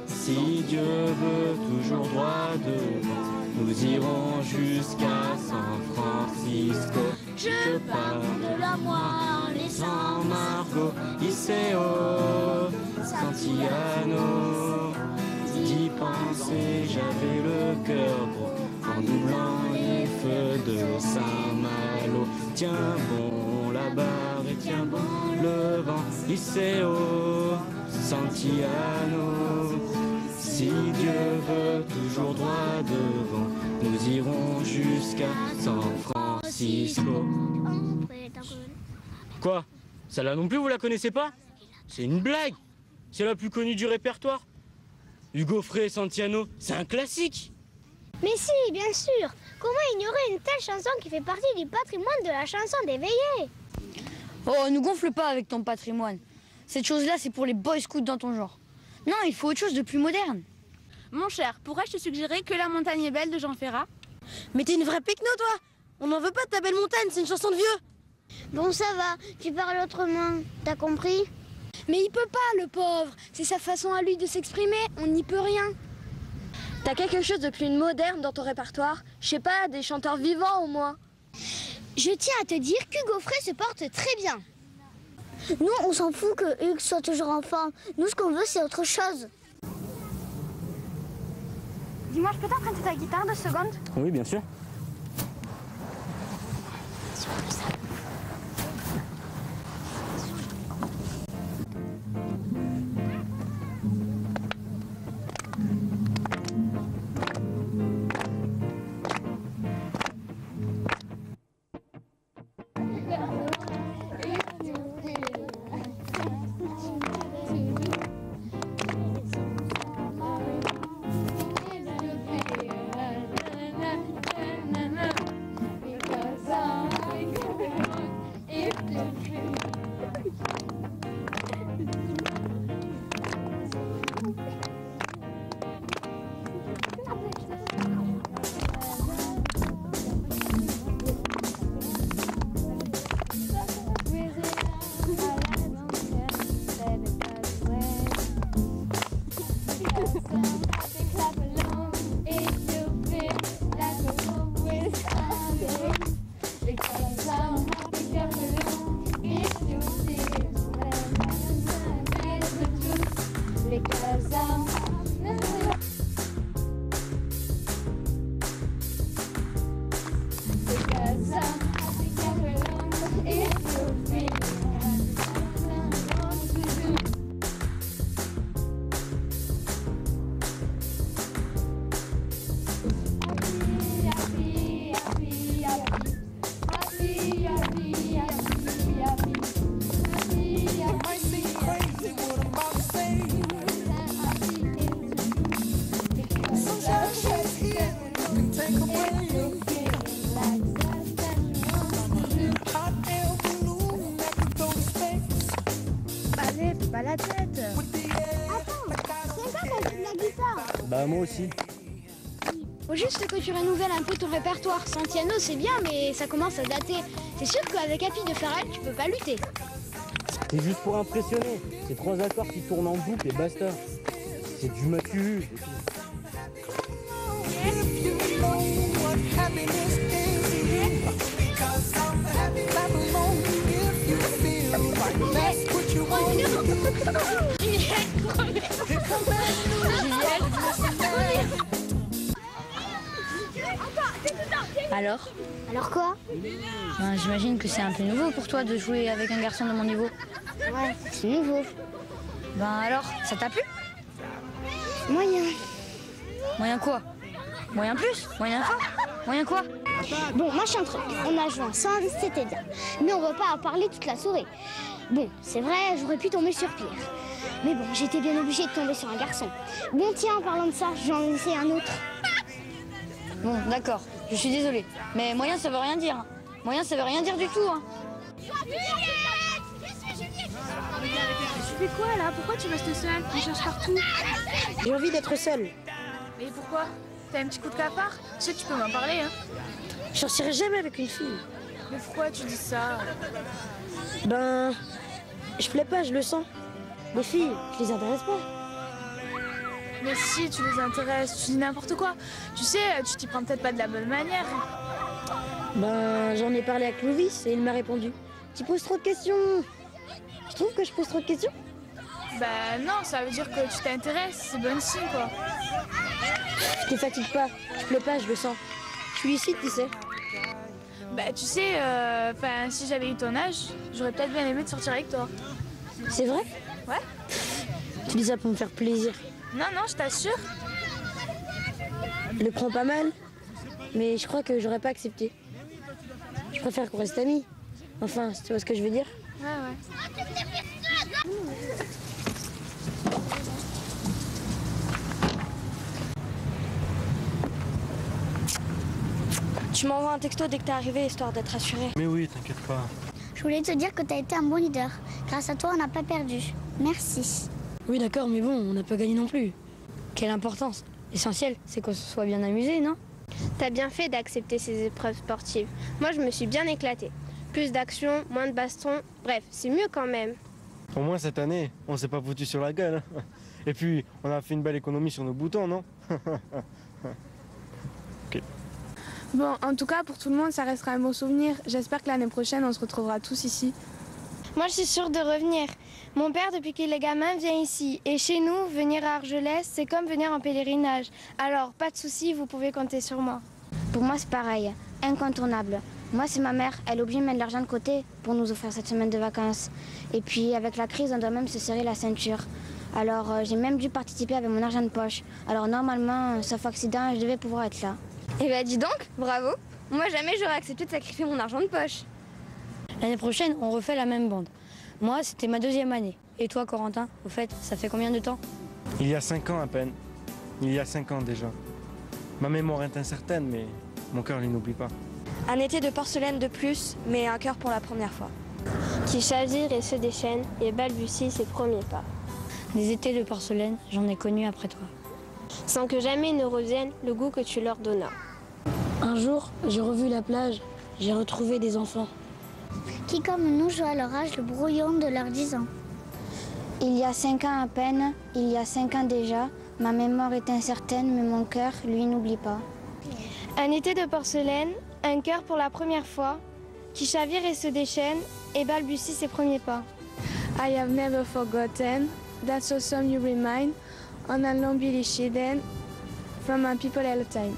Si Dieu veut toujours droit devant, nous irons jusqu'à San Francisco. Je pars de la moelle et sans Margot, Iseo, Santiano. D'y penser, j'avais le cœur gros, en doublant les feux de Saint-Malo. Tiens bon la barre et tiens bon le vent, Iseo, Santiano. Si Dieu veut toujours droit devant, nous irons jusqu'à San Francisco. Quoi? Celle-là non plus, vous la connaissez pas? C'est une blague. C'est la plus connue du répertoire. Hugo Frey et Santiano, c'est un classique. Mais si, bien sûr. Comment ignorer une telle chanson qui fait partie du patrimoine de la chanson d'éveillé? Oh, nous gonfle pas avec ton patrimoine. Cette chose-là, c'est pour les boy scouts dans ton genre. Non, il faut autre chose de plus moderne. Mon cher, pourrais-je te suggérer Que la montagne est belle de Jean Ferrat? Mais t'es une vraie pecno, toi. On n'en veut pas de ta belle montagne, c'est une chanson de vieux. Bon, ça va, tu parles autrement. T'as compris? Mais il peut pas, le pauvre. C'est sa façon à lui de s'exprimer, on n'y peut rien. T'as quelque chose de plus moderne dans ton répertoire? Je sais pas, des chanteurs vivants au moins. Je tiens à te dire qu'Hugo Frey se porte très bien. Nous, on s'en fout que Hugues soit toujours en forme. Nous, ce qu'on veut, c'est autre chose. Dis-moi, je peux t'emprunter ta guitare 2 secondes? Oui, bien sûr. pas la tête. Attends, c'est ça qui joue de la guitare. Bah moi aussi. Faut juste que tu renouvelles un peu ton répertoire. Santiano, c'est bien, mais ça commence à dater. C'est sûr qu'avec Happy de Pharrell, tu peux pas lutter. C'est juste pour impressionner. C'est 3 accords qui tournent en boucle et basta. C'est du macu. Alors? Alors quoi? Ben, j'imagine que c'est un peu nouveau pour toi de jouer avec un garçon de mon niveau. Ouais, c'est nouveau. Ben alors, ça t'a plu? Moyen. Moyen quoi? Moyen plus? Moyen fort? Moyen quoi? Bon, machin truc. On a joué ensemble, c'était bien. Mais on va pas en parler toute la soirée. Bon, c'est vrai, j'aurais pu tomber sur pire. Mais bon, j'étais bien obligée de tomber sur un garçon. Bon, tiens, en parlant de ça, j'en essaie un autre. Bon, d'accord, je suis désolée. Mais moyen, ça veut rien dire. Hein. Moyen, ça veut rien dire du tout. Hein. Tu fais quoi là? Pourquoi tu restes seule? Tu cherches partout. J'ai envie d'être seule. Et pourquoi? T'as un petit coup de cafard? Tu sais, tu peux m'en parler, hein? Je sortirai jamais avec une fille. Mais pourquoi tu dis ça? Ben, je plais pas, je le sens. Les filles, je les intéresse pas. Mais si, tu les intéresses, tu dis n'importe quoi. Tu sais, tu t'y prends peut-être pas de la bonne manière. Ben, j'en ai parlé à Clovis et il m'a répondu. Tu poses trop de questions. Je trouve que je pose trop de questions. Bah non, ça veut dire que tu t'intéresses, c'est bon signe quoi. Je te fatigue pas, je plais pas, je le sens. Je suis lucide, tu sais. Bah tu sais, si j'avais eu ton âge, j'aurais peut-être bien aimé de sortir avec toi. C'est vrai? Ouais. Tu dis ça pour me faire plaisir. Non, non, je t'assure. Je le prends pas mal, mais je crois que j'aurais pas accepté. Je préfère qu'on reste amis. Enfin, si tu vois ce que je veux dire. Ouais, ouais. Tu m'envoies un texto dès que t'es arrivé, histoire d'être assuré. Mais oui, t'inquiète pas. Je voulais te dire que t'as été un bon leader. Grâce à toi, on n'a pas perdu. Merci. Oui, d'accord, mais bon, on n'a pas gagné non plus. Quelle importance. L'essentiel, c'est qu'on se soit bien amusé, non? T'as bien fait d'accepter ces épreuves sportives. Moi, je me suis bien éclatée. Plus d'action, moins de baston. Bref, c'est mieux quand même. Au moins cette année, on s'est pas foutu sur la gueule. Hein. Et puis, on a fait une belle économie sur nos boutons, non? Ok. Bon, en tout cas, pour tout le monde, ça restera un beau souvenir. J'espère que l'année prochaine, on se retrouvera tous ici. Moi, je suis sûre de revenir. Mon père, depuis qu'il est gamin, vient ici. Et chez nous, venir à Argelès, c'est comme venir en pèlerinage. Alors, pas de soucis, vous pouvez compter sur moi. Pour moi, c'est pareil. Incontournable. Moi, c'est ma mère. Elle est obligée de mettre de l'argent de côté pour nous offrir cette semaine de vacances. Et puis, avec la crise, on doit même se serrer la ceinture. Alors, j'ai même dû participer avec mon argent de poche. Alors, normalement, sauf accident, je devais pouvoir être là. Eh ben, dis donc, bravo. Moi, jamais j'aurais accepté de sacrifier mon argent de poche. L'année prochaine, on refait la même bande. Moi, c'était ma 2e année. Et toi, Corentin, au fait, ça fait combien de temps? Il y a 5 ans à peine. Il y a 5 ans déjà. Ma mémoire est incertaine, mais mon cœur, il n'oublie pas. Un été de porcelaine de plus, mais un cœur pour la première fois. Qui chavire et se déchaîne et balbutie ses premiers pas. Des étés de porcelaine, j'en ai connu après toi. Sans que jamais ne revienne le goût que tu leur donnas. Un jour, j'ai revu la plage. J'ai retrouvé des enfants. Qui, comme nous, jouent à leur âge le brouillon de leurs 10 ans. Il y a 5 ans à peine, il y a 5 ans déjà, ma mémoire est incertaine, mais mon cœur, lui, n'oublie pas. Un été de porcelaine, un cœur pour la première fois, qui chavire et se déchaîne et balbutie ses premiers pas. I have never forgotten, that's so some you remind, on a long hidden from my people all the time.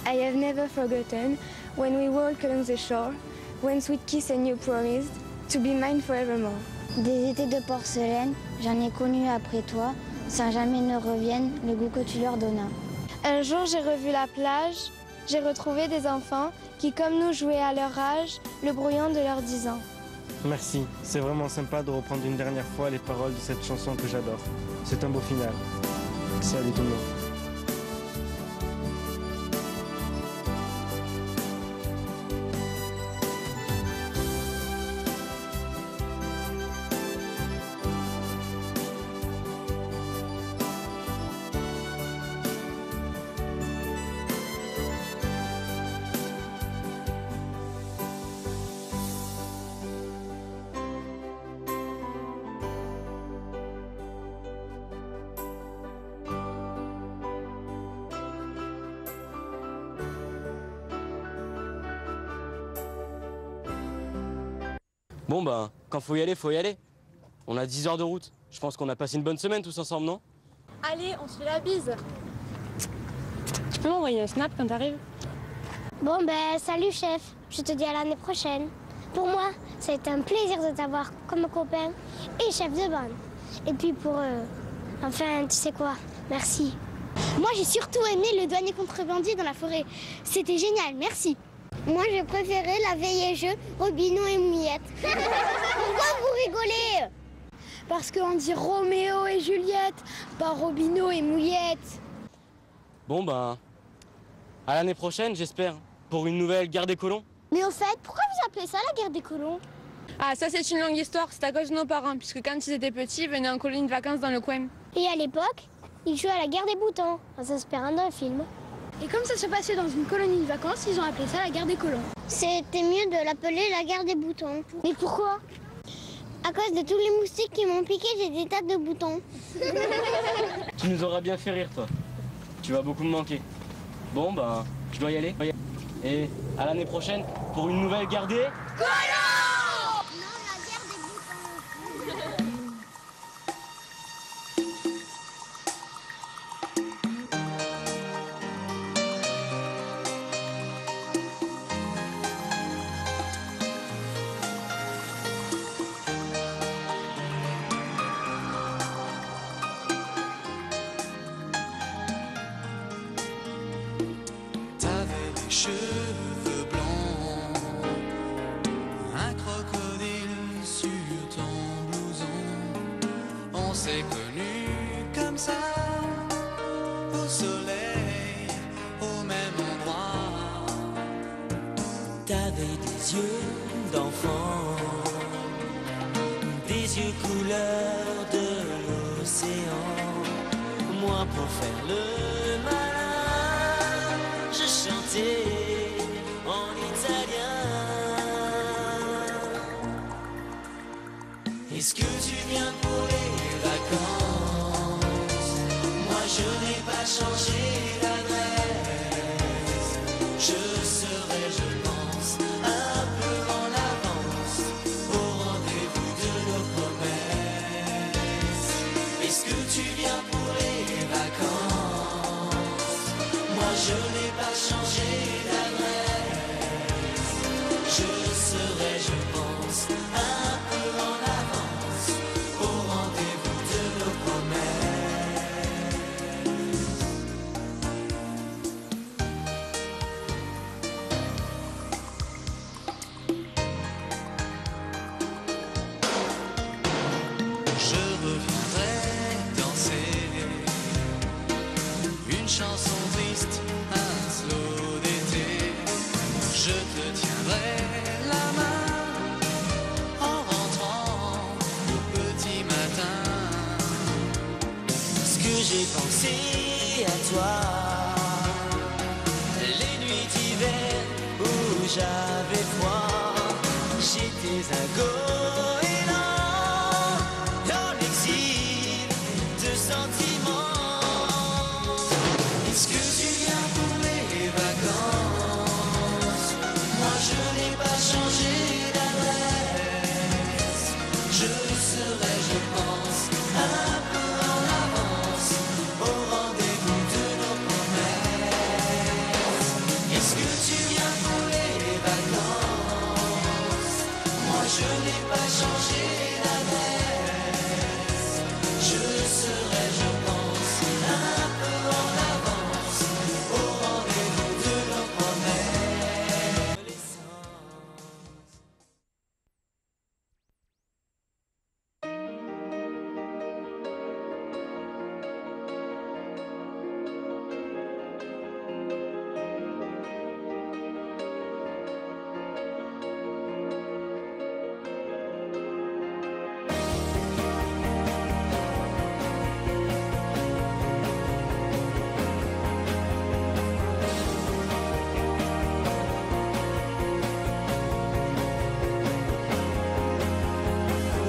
I have never forgotten when we walk along the shore, when sweet kiss and you promised to be mine forevermore. Des étés de porcelaine, j'en ai connu après toi, sans jamais ne revienne le goût que tu leur donnas. Un jour, j'ai revu la plage, j'ai retrouvé des enfants qui, comme nous, jouaient à leur âge le brouillon de leurs 10 ans. Merci, c'est vraiment sympa de reprendre une dernière fois les paroles de cette chanson que j'adore. C'est un beau final. Salut tout le monde. Bon bah, quand faut y aller, faut y aller. On a 10 heures de route. Je pense qu'on a passé une bonne semaine tous ensemble, non? Allez, on se fait la bise. Tu peux m'envoyer un snap quand t'arrives? Bon ben, salut chef. Je te dis à l'année prochaine. Pour moi, ça a été un plaisir de t'avoir comme copain et chef de bande. Et puis pour eux, enfin, tu sais quoi, merci. Moi, j'ai surtout aimé le douanier contrebandier dans la forêt. C'était génial, merci. Moi, j'ai préféré la veille et jeu, Robineau et Mouillette. Pourquoi vous rigolez? Parce qu'on dit Roméo et Juliette, pas Robineau et Mouillette. Bon bah, à l'année prochaine, j'espère, pour une nouvelle guerre des colons. Mais au fait, pourquoi vous appelez ça la guerre des colons? Ah, ça c'est une longue histoire, c'est à cause de nos parents, puisque quand ils étaient petits, ils venaient en colonie de vacances dans le coin. Et à l'époque, ils jouaient à la guerre des boutons. Ça s'inspire d'un film. Et comme ça se passait dans une colonie de vacances, ils ont appelé ça la guerre des colons. C'était mieux de l'appeler la guerre des boutons. Mais pourquoi? À cause de tous les moustiques qui m'ont piqué, j'ai des tas de boutons. Tu nous auras bien fait rire, toi. Tu vas beaucoup me manquer. Bon bah, je dois y aller. Et à l'année prochaine pour une nouvelle guerre des colons! Non, la guerre des boutons. Cheveux blancs, un crocodile sur ton blouson. On s'est connus comme ça, au soleil, au même endroit. T'avais des yeux d'enfant, des yeux couleur de l'océan. Moi pour faire le malin, je chantais en italien. Est-ce que tu viens pour les vacances? Moi je n'ai pas changé d'adresse. Je serai, je pense, un peu en avance au rendez-vous de nos promesses. Est-ce que tu viens pour les vacances? Moi je n'ai pas changé d'adresse. Je serai, je pense, un peu en avance au rendez-vous de nos promesses. Je reviendrai danser une chanson triste, un slow d'été. Je te tiendrai la main en rentrant au petit matin. Ce que j'ai pensé à toi, les nuits d'hiver où j'avais froid, j'étais un goéland dans l'exil de sentiments. Est-ce que tu viens pour les vacances? Moi je n'ai pas changé d'adresse. Je serai, je pense, un peu en avance au rendez-vous de nos promesses. Est-ce que tu viens pour les vacances? Moi je n'ai pas changé d'adresse. Je serai, je pense, un peu en avance au rendez-vous de nos promesses.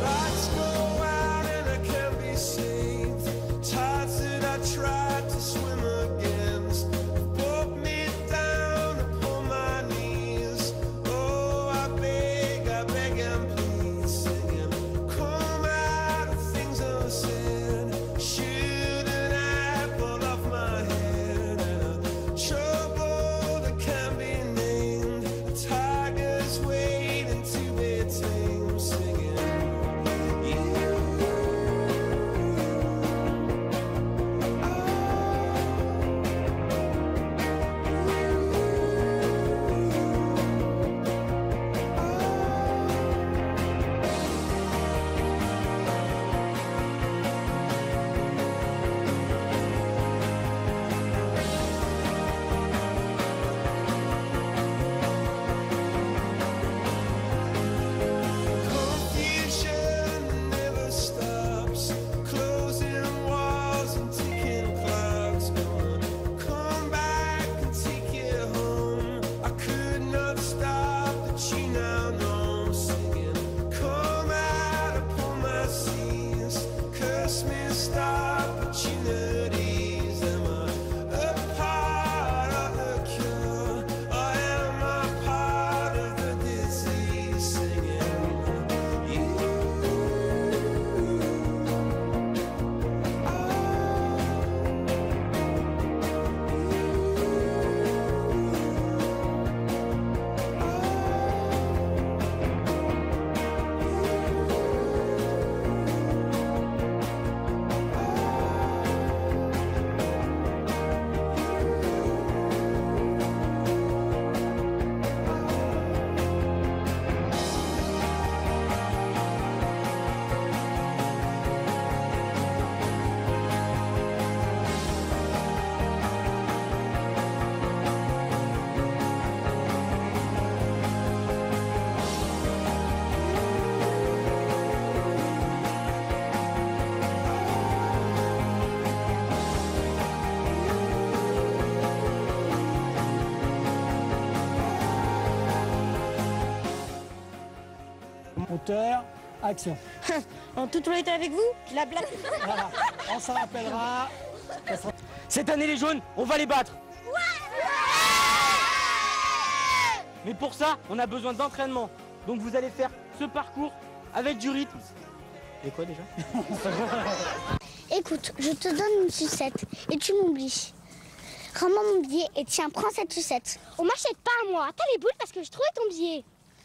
Lights go out and I can't be saved. Tides that I tried to swim against pulled me down upon my knees. Oh, I beg and plead. Auteur, action. En toute honnêteté avec vous, la blague. Voilà, on s'en rappellera. Cette année, les jaunes, on va les battre. Mais pour ça, on a besoin d'entraînement. Donc vous allez faire ce parcours avec du rythme. Et quoi déjà? Écoute, je te donne une sucette et tu m'oublies. Rends-moi mon billet et tiens, prends cette sucette. On m'achète pas à moi. T'as les boules parce que je trouvais ton billet.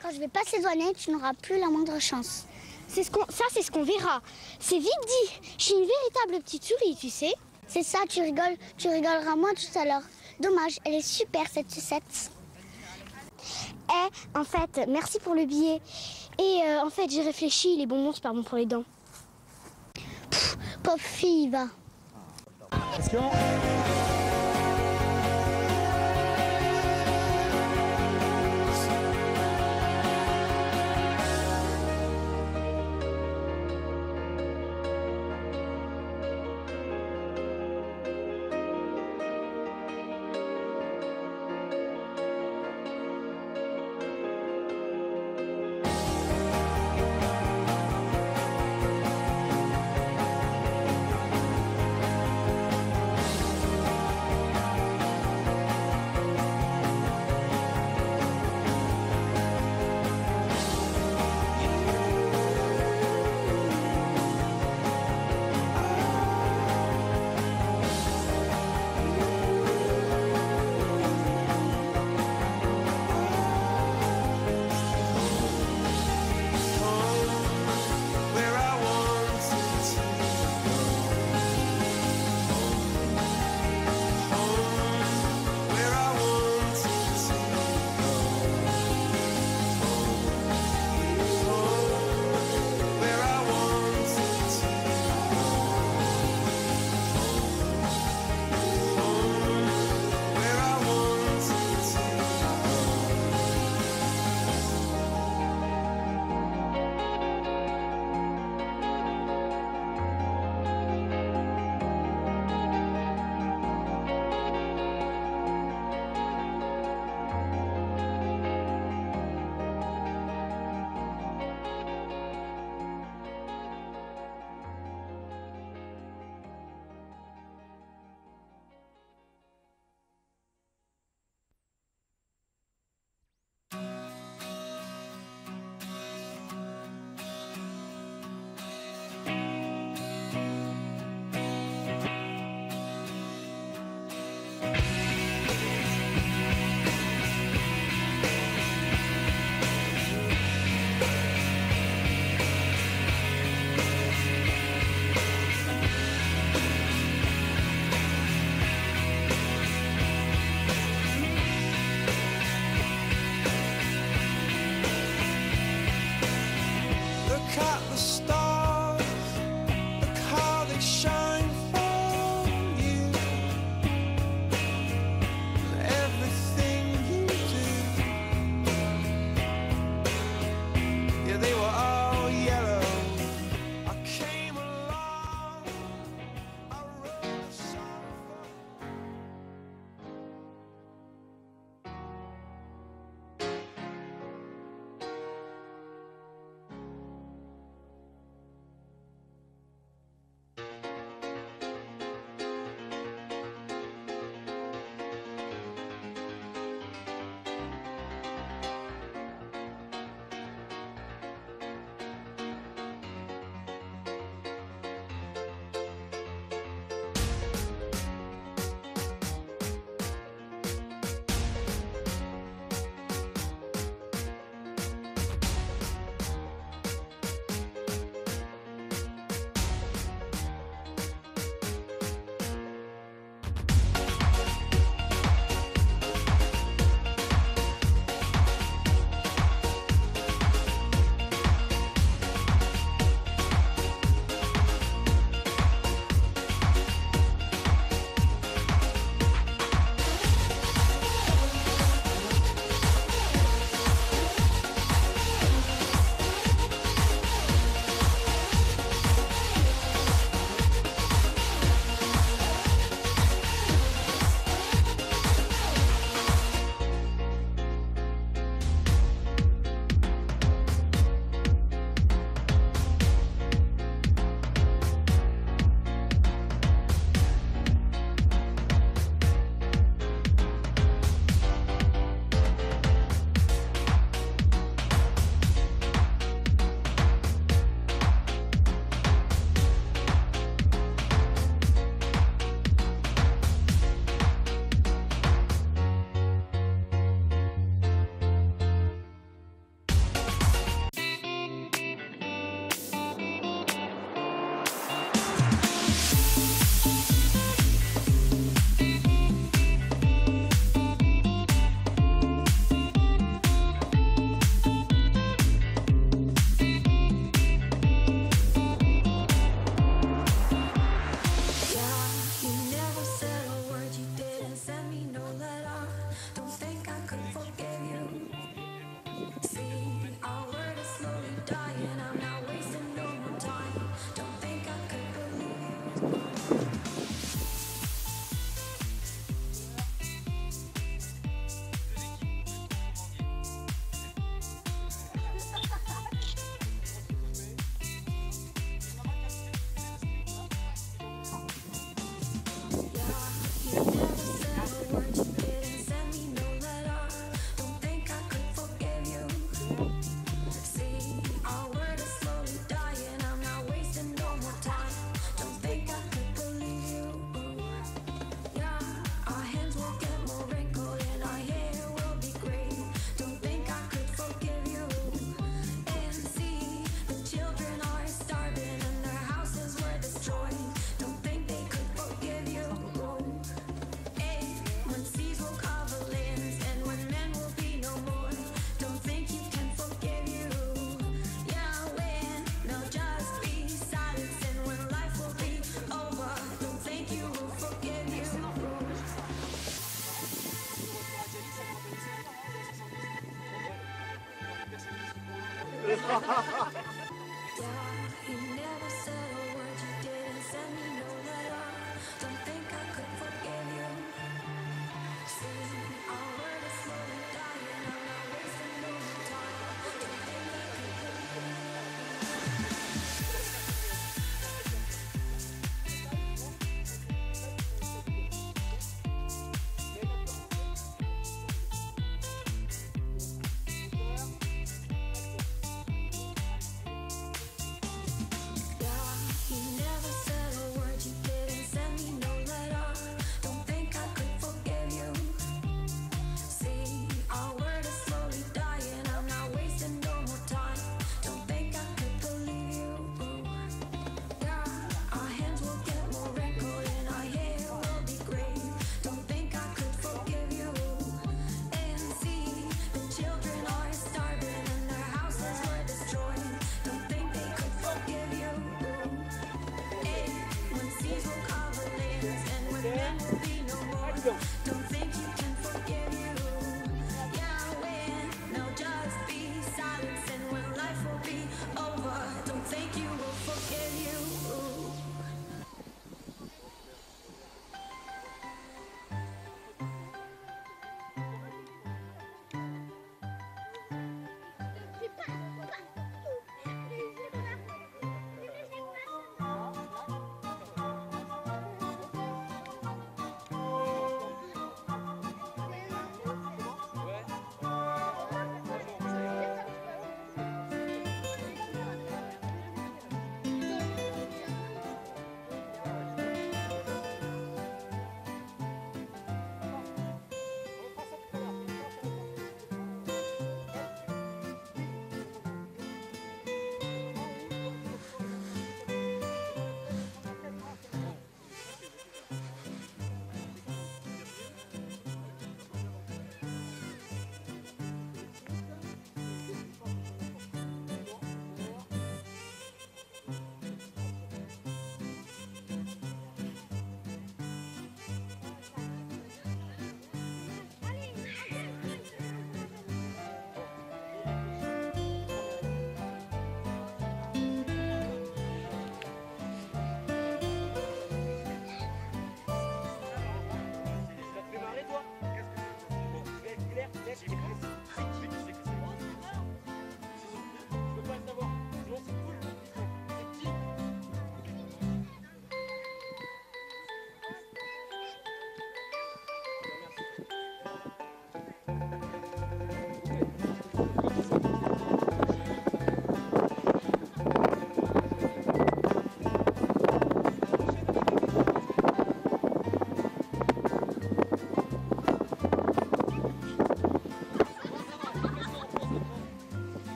Quand je vais passer douanier, tu n'auras plus la moindre chance. C'est ce qu'on verra. C'est vite dit. Je suis une véritable petite souris, tu sais. C'est ça, tu rigoles. Tu rigoleras moins tout à l'heure. Dommage, elle est super cette sucette. En fait, merci pour le billet. Et en fait, j'ai réfléchi, les bonbons, c'est pas bon pour les dents. Pauvre fille, va. Question.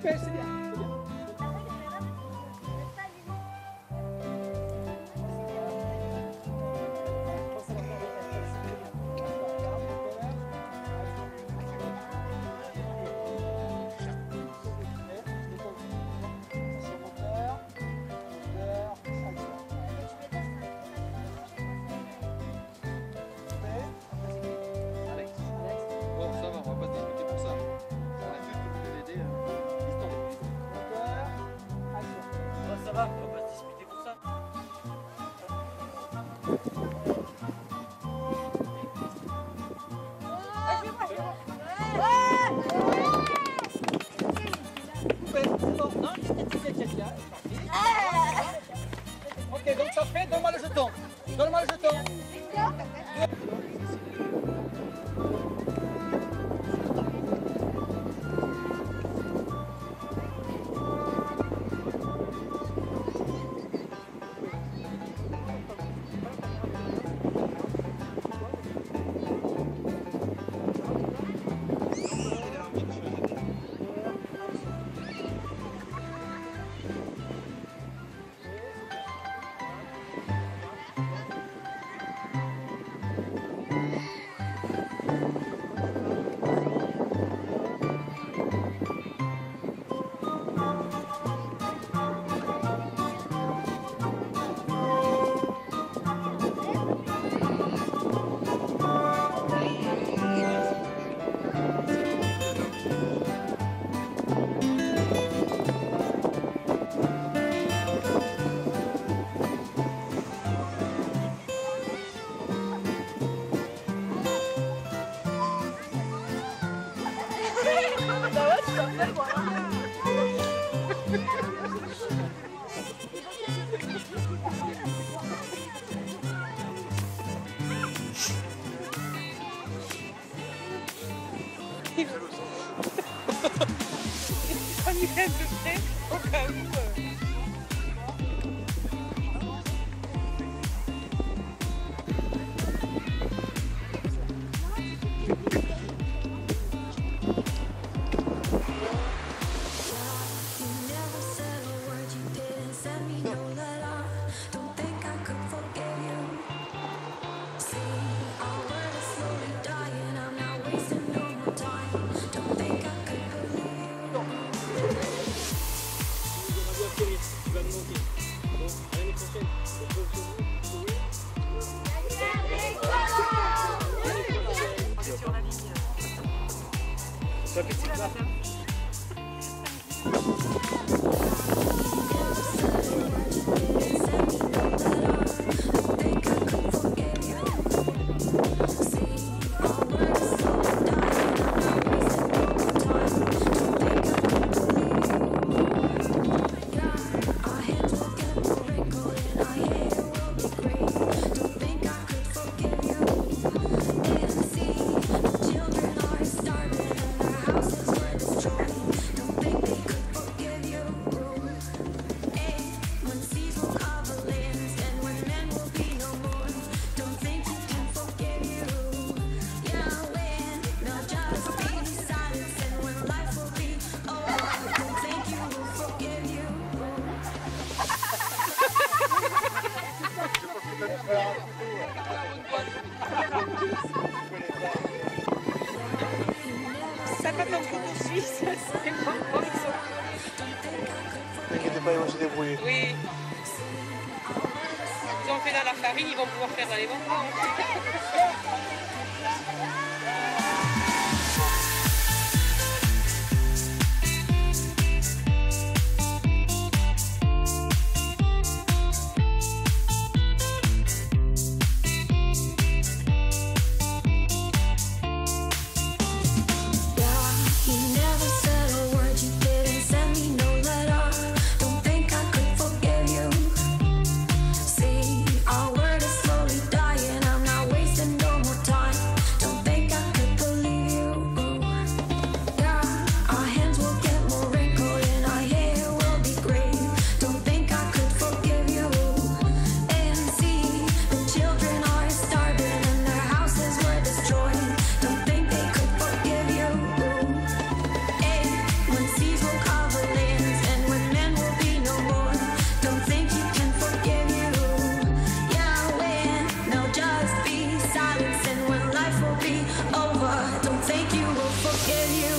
Super, c'est bien. Bon, ça va, on va pas se discuter pour ça. On a juste voulu l'aider. Ça va, on va pas se disputer pour ça. C'est bon, non, quelqu'un. Ok, donc ça fait, donne-moi le jeton. Donne-moi le jeton. Ça va comme en Suisse, c'est bon. T'inquiète pas, ils vont se débrouiller. Oui. Ils ont fait dans la farine, ils vont pouvoir faire dans les bonbons. Our word is slowly dying. I'm not wasting no more time. Don't think I could think you will forget you.